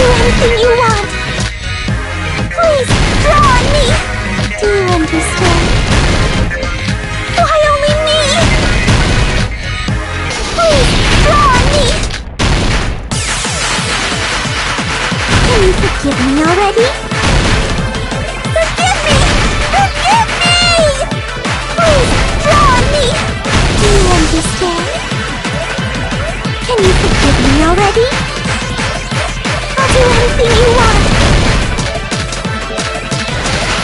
Anything you want. Please, draw on me. Do you understand? Why only me? Please, draw on me. Can you forgive me already? Forgive me! Forgive me! Please, draw on me. Do you understand? Can you forgive me already? Do anything you want.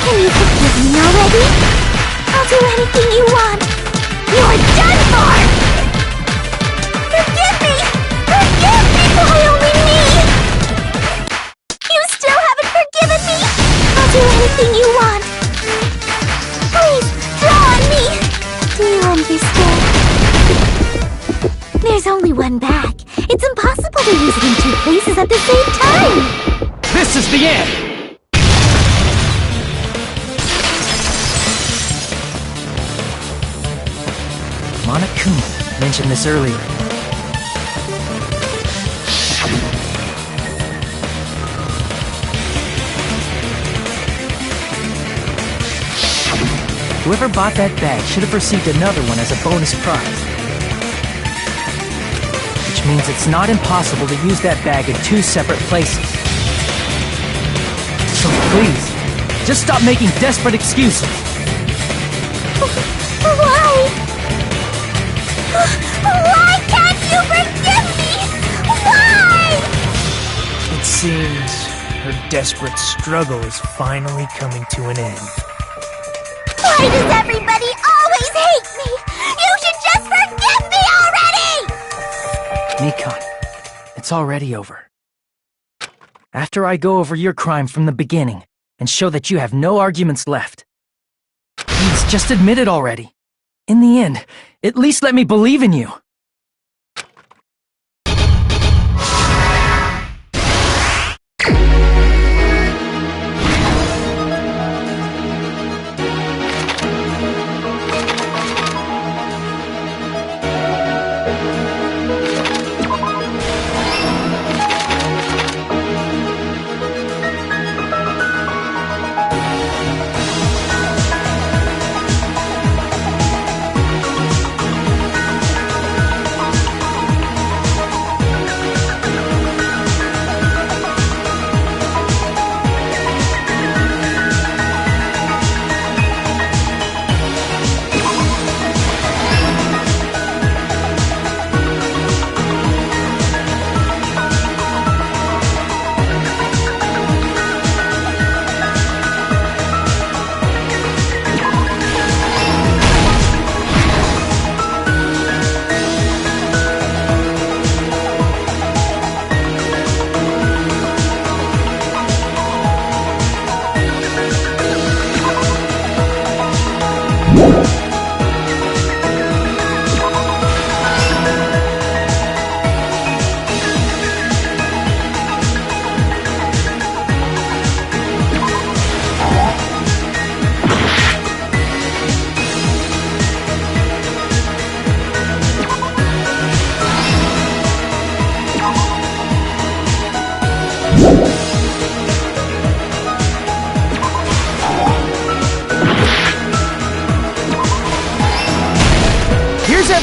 Can you forgive me already? I'll do anything you want. You're done for! Forgive me! Forgive me! Why only me? You still haven't forgiven me? I'll do anything you want. Please, draw on me. Do you understand? There's only one bag. It's impossible to use it in two places at the same time! This is the end! Monokuma mentioned this earlier. Whoever bought that bag should have received another one as a bonus prize. Which means it's not impossible to use that bag in two separate places. So please, just stop making desperate excuses. Why? Why can't you forgive me? Why? It seems her desperate struggle is finally coming to an end. Why does everybody always hate me? You should just forgive me already! Nikon, it's already over. After I go over your crime from the beginning and show that you have no arguments left, please just admit it already. In the end, at least let me believe in you.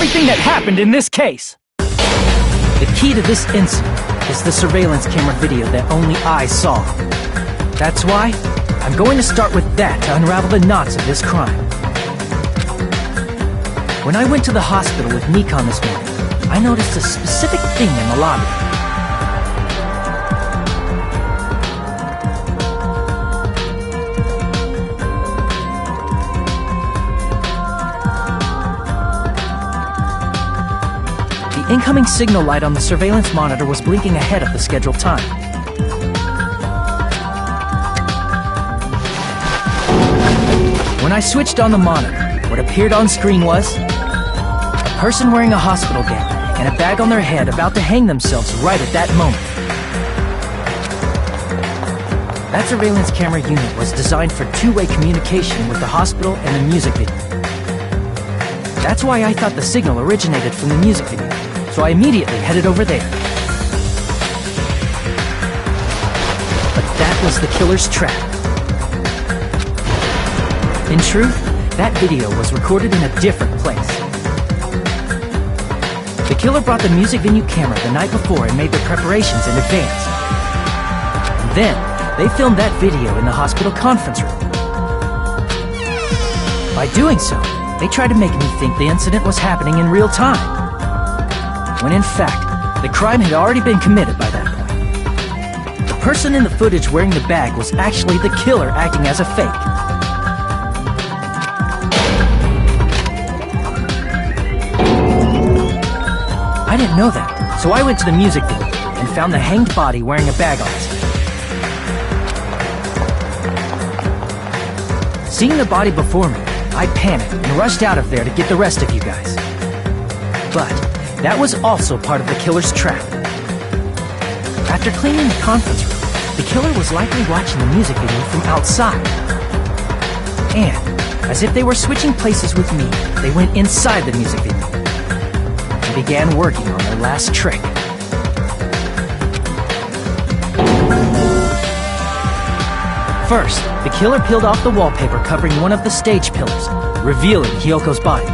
everything that happened in this case. The key to this incident is the surveillance camera video that only I saw. That's why I'm going to start with that to unravel the knots of this crime. When I went to the hospital with Nikon this morning, I noticed a specific thing in the lobby. The incoming signal light on the surveillance monitor was blinking ahead of the scheduled time. When I switched on the monitor, what appeared on screen was a person wearing a hospital gown and a bag on their head about to hang themselves right at that moment. That surveillance camera unit was designed for two-way communication with the hospital and the music video. That's why I thought the signal originated from the music video, so I immediately headed over there. But that was the killer's trap. In truth, that video was recorded in a different place. The killer brought the music venue camera the night before and made their preparations in advance. And then, they filmed that video in the hospital conference room. By doing so, they tried to make me think the incident was happening in real time, when in fact, the crime had already been committed by that point. The person in the footage wearing the bag was actually the killer acting as a fake. I didn't know that, so I went to the music venue and found the hanged body wearing a bag on his head. Seeing the body before me, I panicked and rushed out of there to get the rest of you guys. But that was also part of the killer's trap. After cleaning the conference room, the killer was likely watching the music video from outside. And, as if they were switching places with me, they went inside the music video and began working on their last trick. First, the killer peeled off the wallpaper covering one of the stage pillars, revealing Hyoko's body.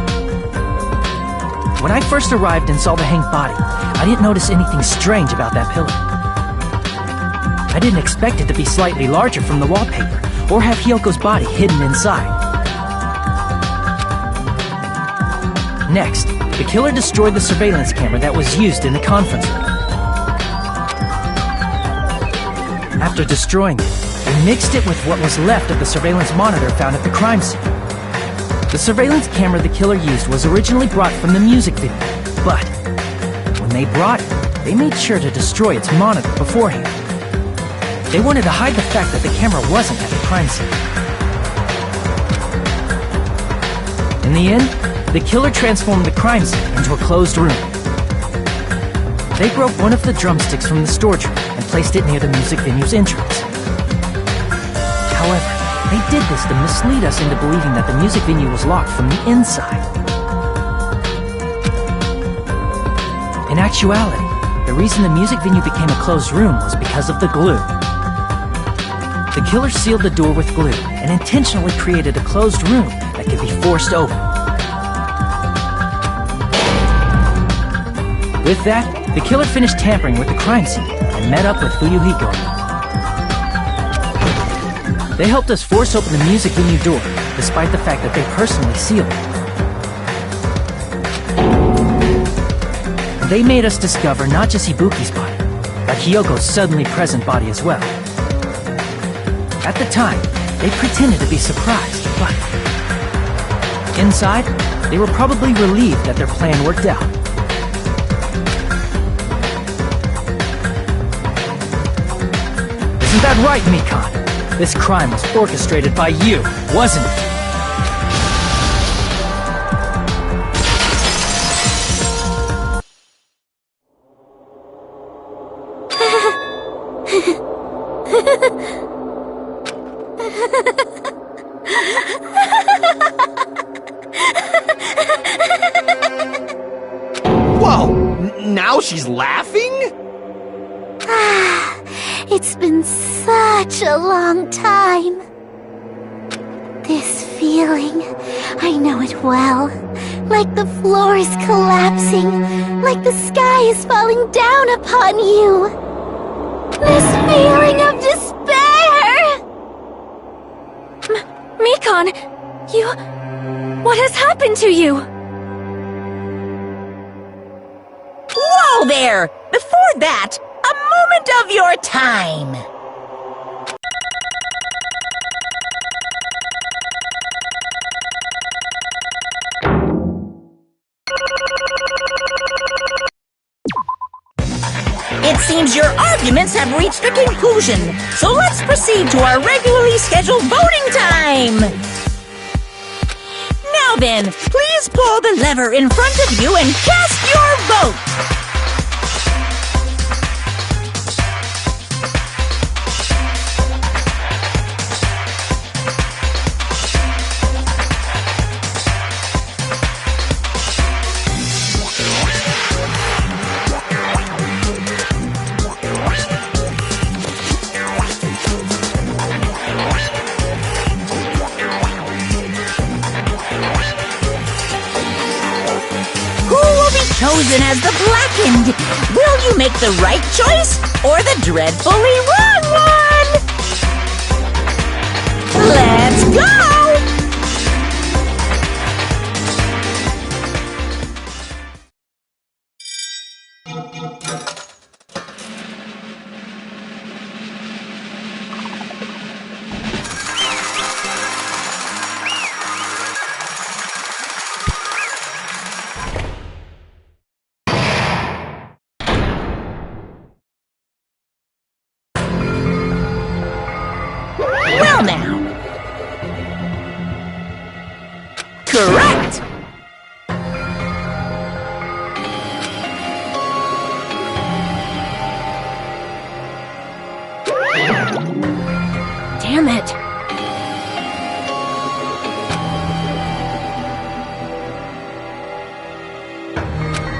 When I first arrived and saw the hanged body, I didn't notice anything strange about that pillar. I didn't expect it to be slightly larger from the wallpaper, or have Hyoko's body hidden inside. Next, the killer destroyed the surveillance camera that was used in the conference room. After destroying it, they mixed it with what was left of the surveillance monitor found at the crime scene. The surveillance camera the killer used was originally brought from the music video, but when they brought it, they made sure to destroy its monitor beforehand. They wanted to hide the fact that the camera wasn't at the crime scene. In the end, the killer transformed the crime scene into a closed room. They broke one of the drumsticks from the storage room and placed it near the music venue's entrance. However, they did this to mislead us into believing that the music venue was locked from the inside. In actuality, the reason the music venue became a closed room was because of the glue. The killer sealed the door with glue and intentionally created a closed room that could be forced open. With that, the killer finished tampering with the crime scene and met up with Fuyuhiko. They helped us force open the music venue door, despite the fact that they personally sealed it. They made us discover not just Ibuki's body, but Hyoko's suddenly present body as well. At the time, they pretended to be surprised, but inside, they were probably relieved that their plan worked out. Isn't that right, Mikon? This crime was orchestrated by you, wasn't it? Whoa! Now she's laughing? It's been such a long time. This feeling, I know it well. Like the floor is collapsing, like the sky is falling down upon you. This feeling of despair! Mikon, you... What has happened to you? Whoa there! Before that, a moment of your time! It seems your arguments have reached a conclusion, so let's proceed to our regularly scheduled voting time! Now then, please pull the lever in front of you and cast your vote! Chosen as the blackened. Will you make the right choice or the dreadfully wrong one? Let's go! Well now. Correct! Damn it.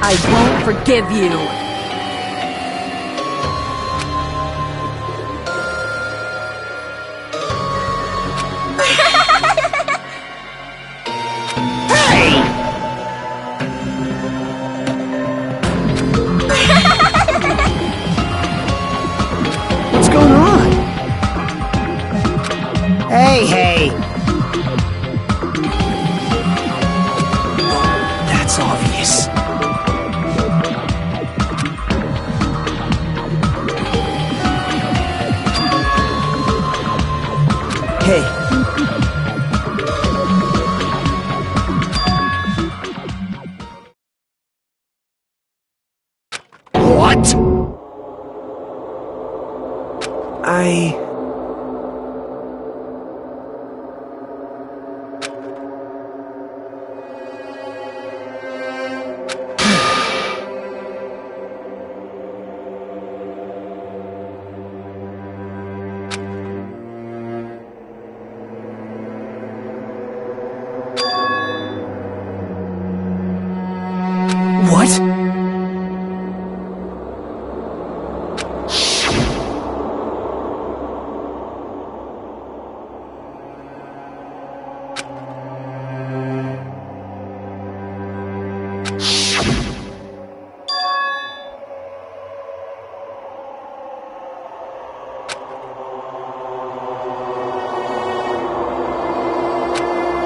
I won't forgive you. What's going on? Hey! That's obvious. Hey. What? What?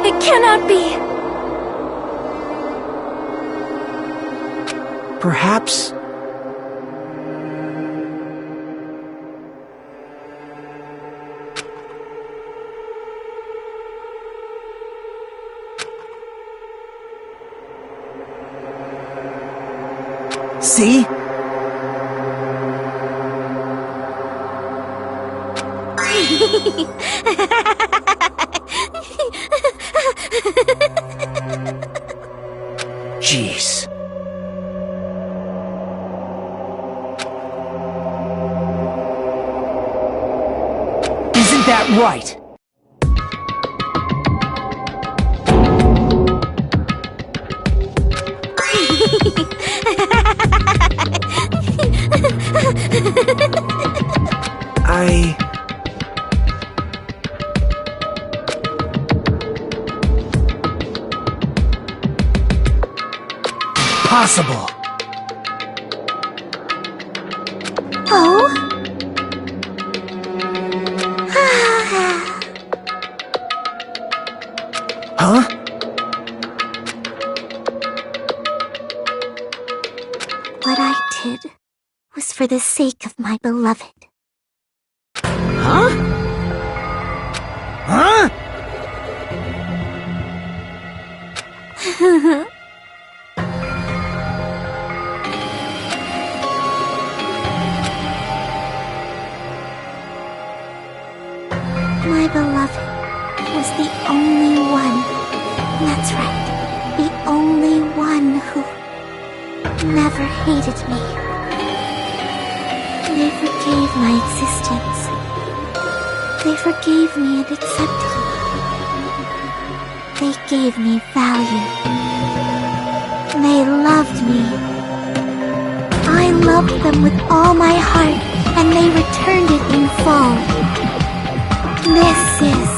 It cannot be. Perhaps... See? Jeez. Isn't that right? impossible. Oh? Huh? What I did was for the sake of my beloved. Huh? Huh? My beloved was the only one. That's right. The only one who never hated me. They forgave my existence. They forgave me and accepted it. They gave me value. They loved me. I loved them with all my heart, and they returned it in full. This is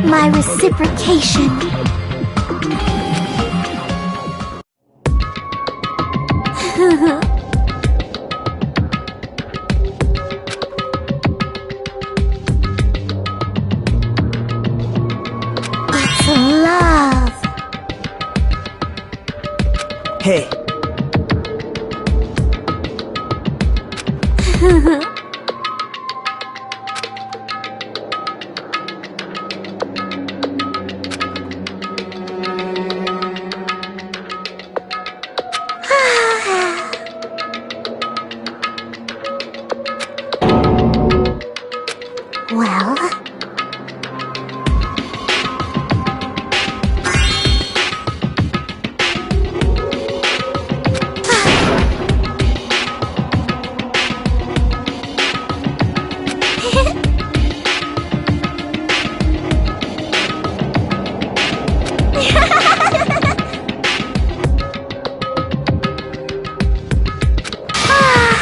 my reciprocation. It's love. Hey. Well,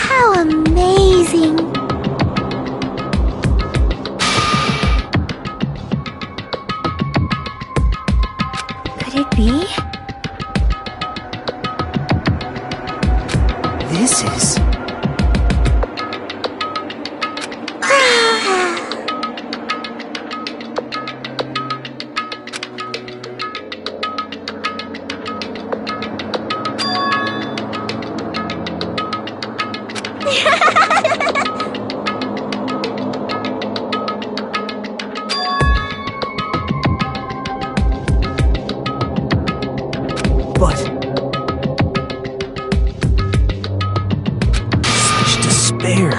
how amazing! Could it be? This is... But... such despair.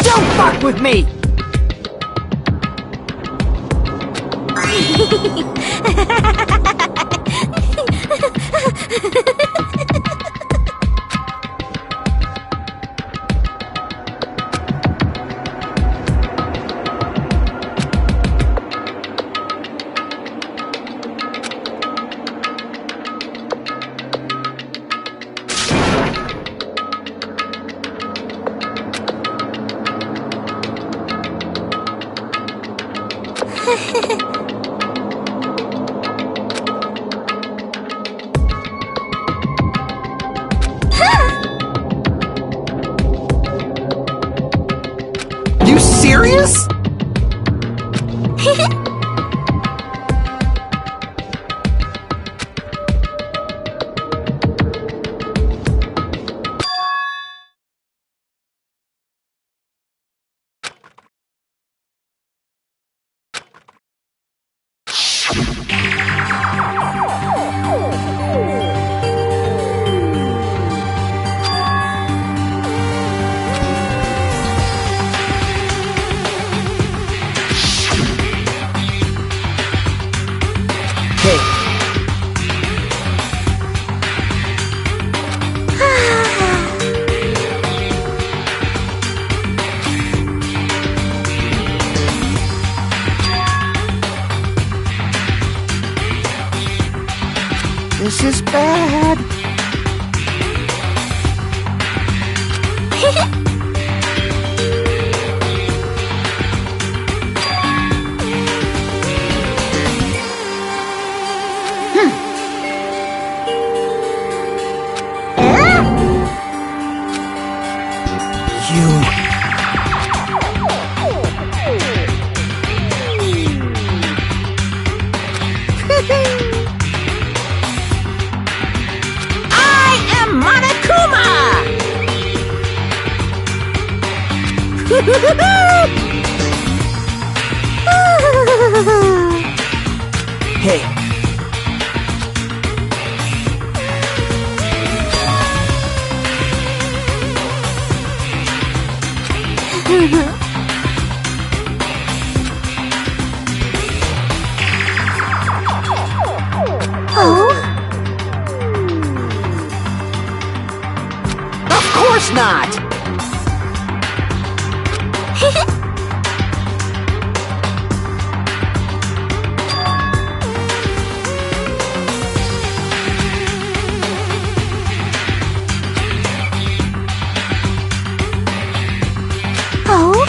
Don't fuck with me! You serious? This is bad. I am Monokuma! Hey, Oh? of course not! Oh?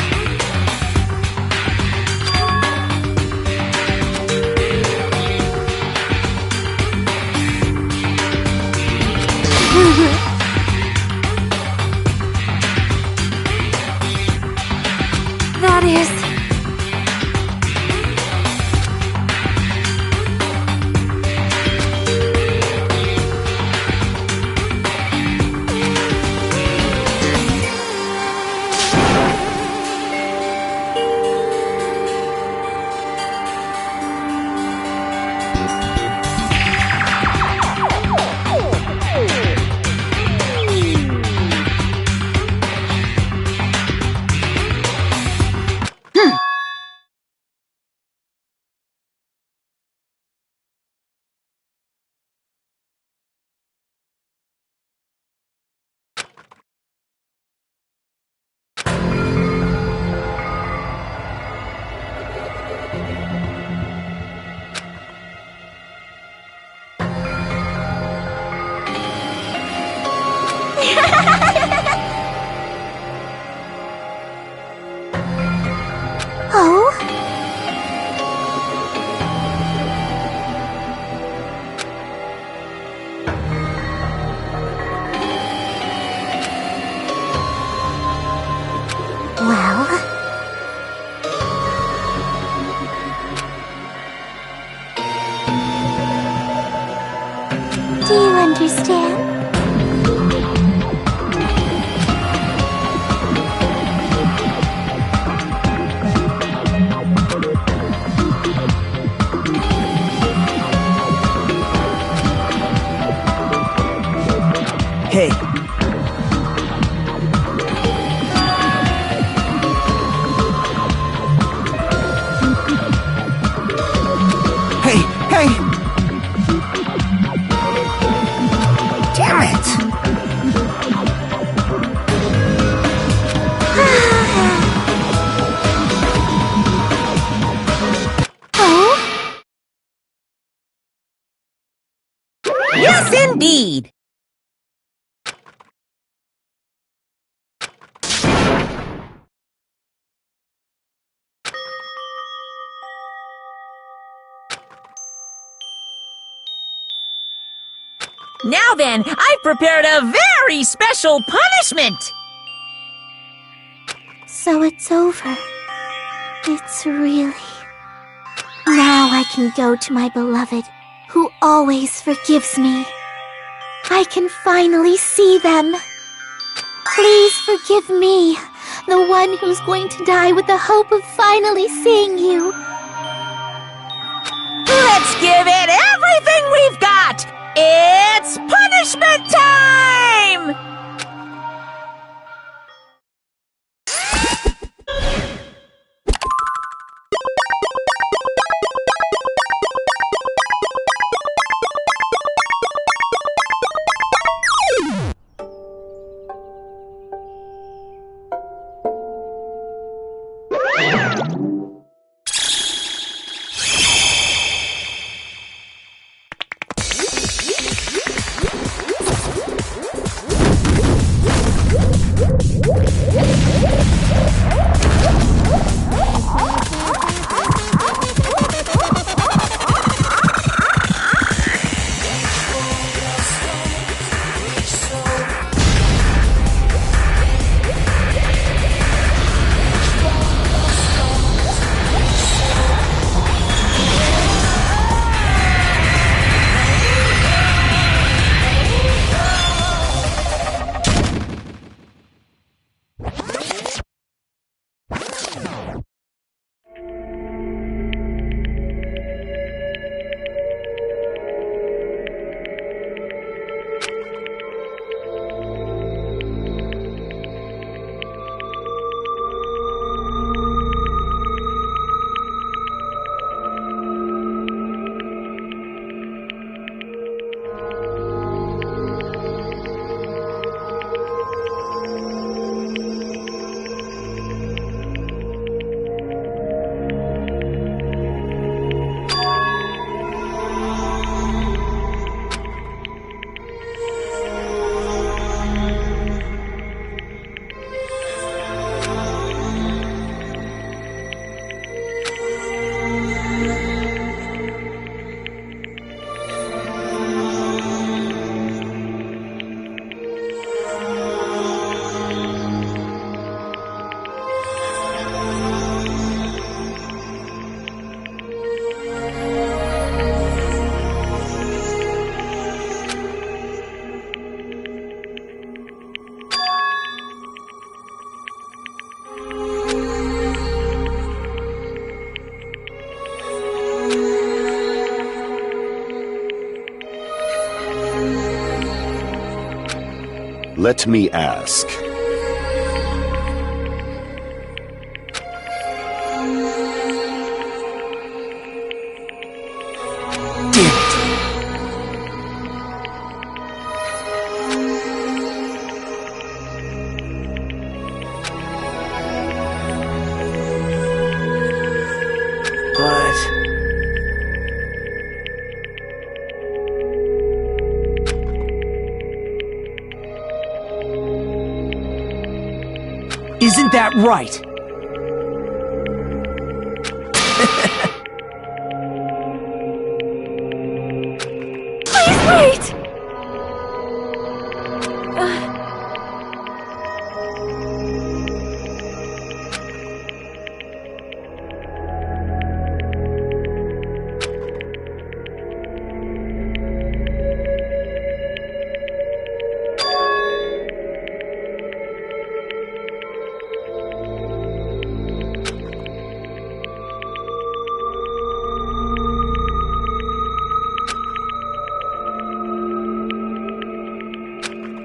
That is... Oh? Well... Do you understand? Hey, hey, hey! Damn it! Oh? Yes, indeed! Now then, I've prepared a very special punishment! So it's over. It's really... Now I can go to my beloved, who always forgives me. I can finally see them. Please forgive me, the one who's going to die with the hope of finally seeing you. Let's give it everything we've got! It's punishment time! Let me ask. Isn't that right? Please wait!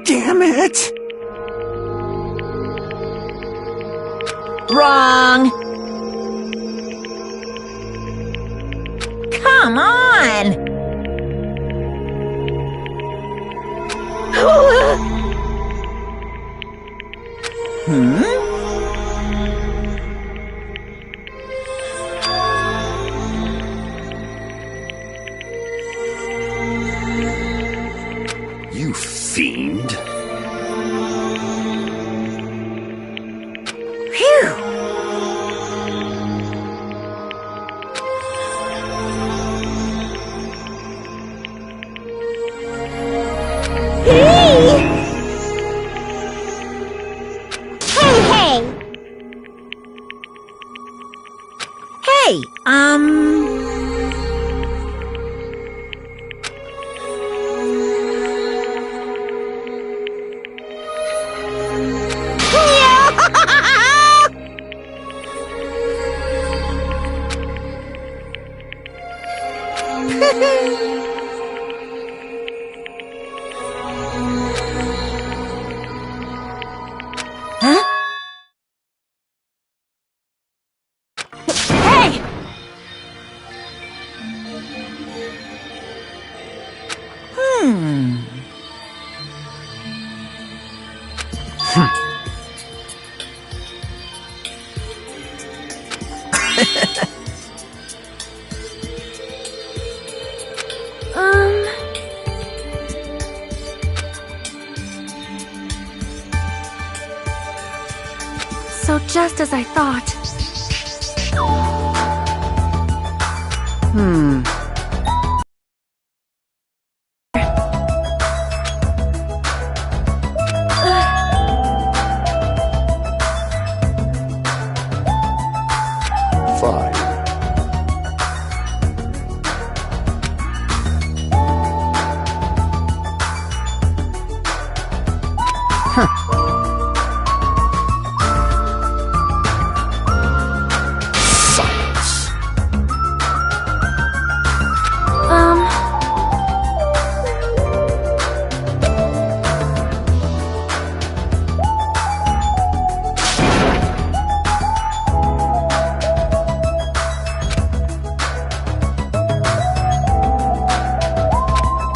Damn it! Wrong! Come on! You fiend. Hey, Huh? Hey! So just as I thought. Fine. Silence.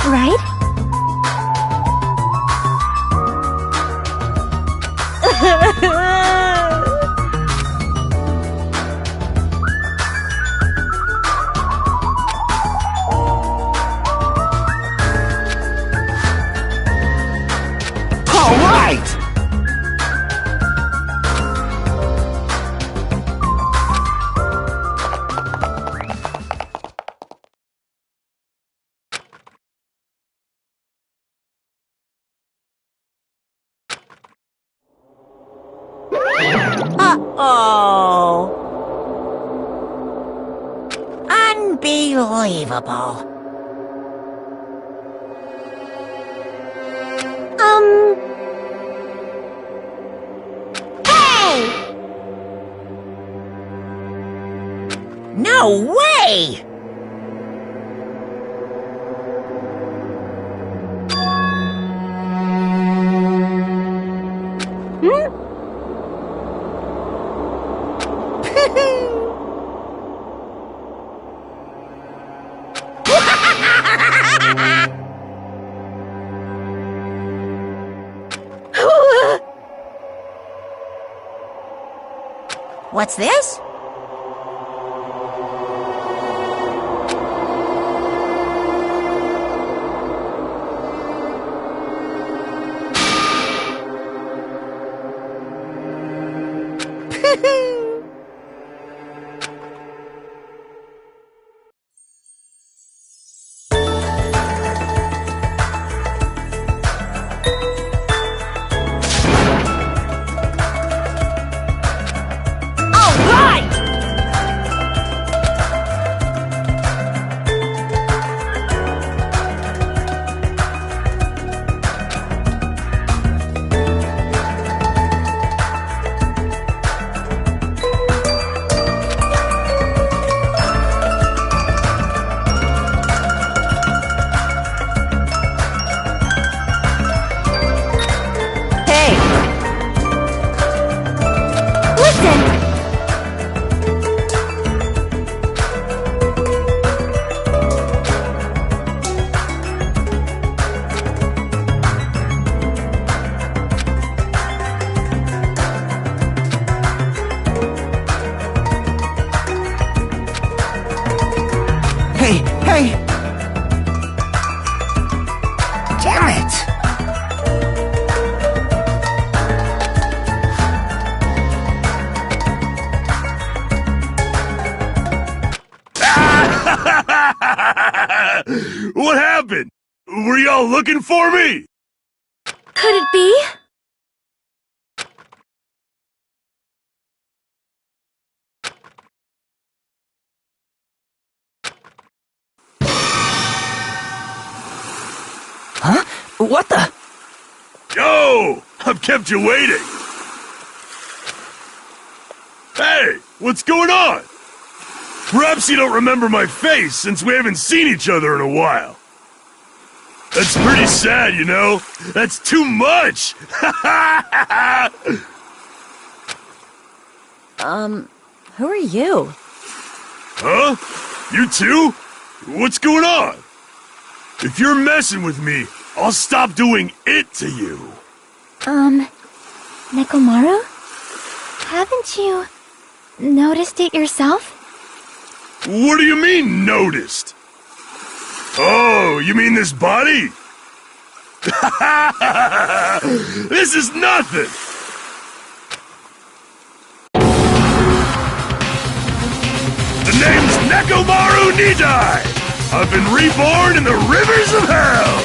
Right? All right! Uh-oh. Unbelievable. Hey! No way! What's this? Hey, hey! Damn it! What happened? Were y'all looking for me? Could it be? Huh? What the? Yo! I've kept you waiting! Hey! What's going on? Perhaps you don't remember my face since we haven't seen each other in a while. That's pretty sad, you know? That's too much! Who are you? Huh? You too? What's going on? If you're messing with me, I'll stop doing it to you. Nekomaru? Haven't you noticed it yourself? What do you mean, noticed? Oh, you mean this body? This is nothing! The name's Nekomaru Nidai! I've been reborn in the rivers of hell!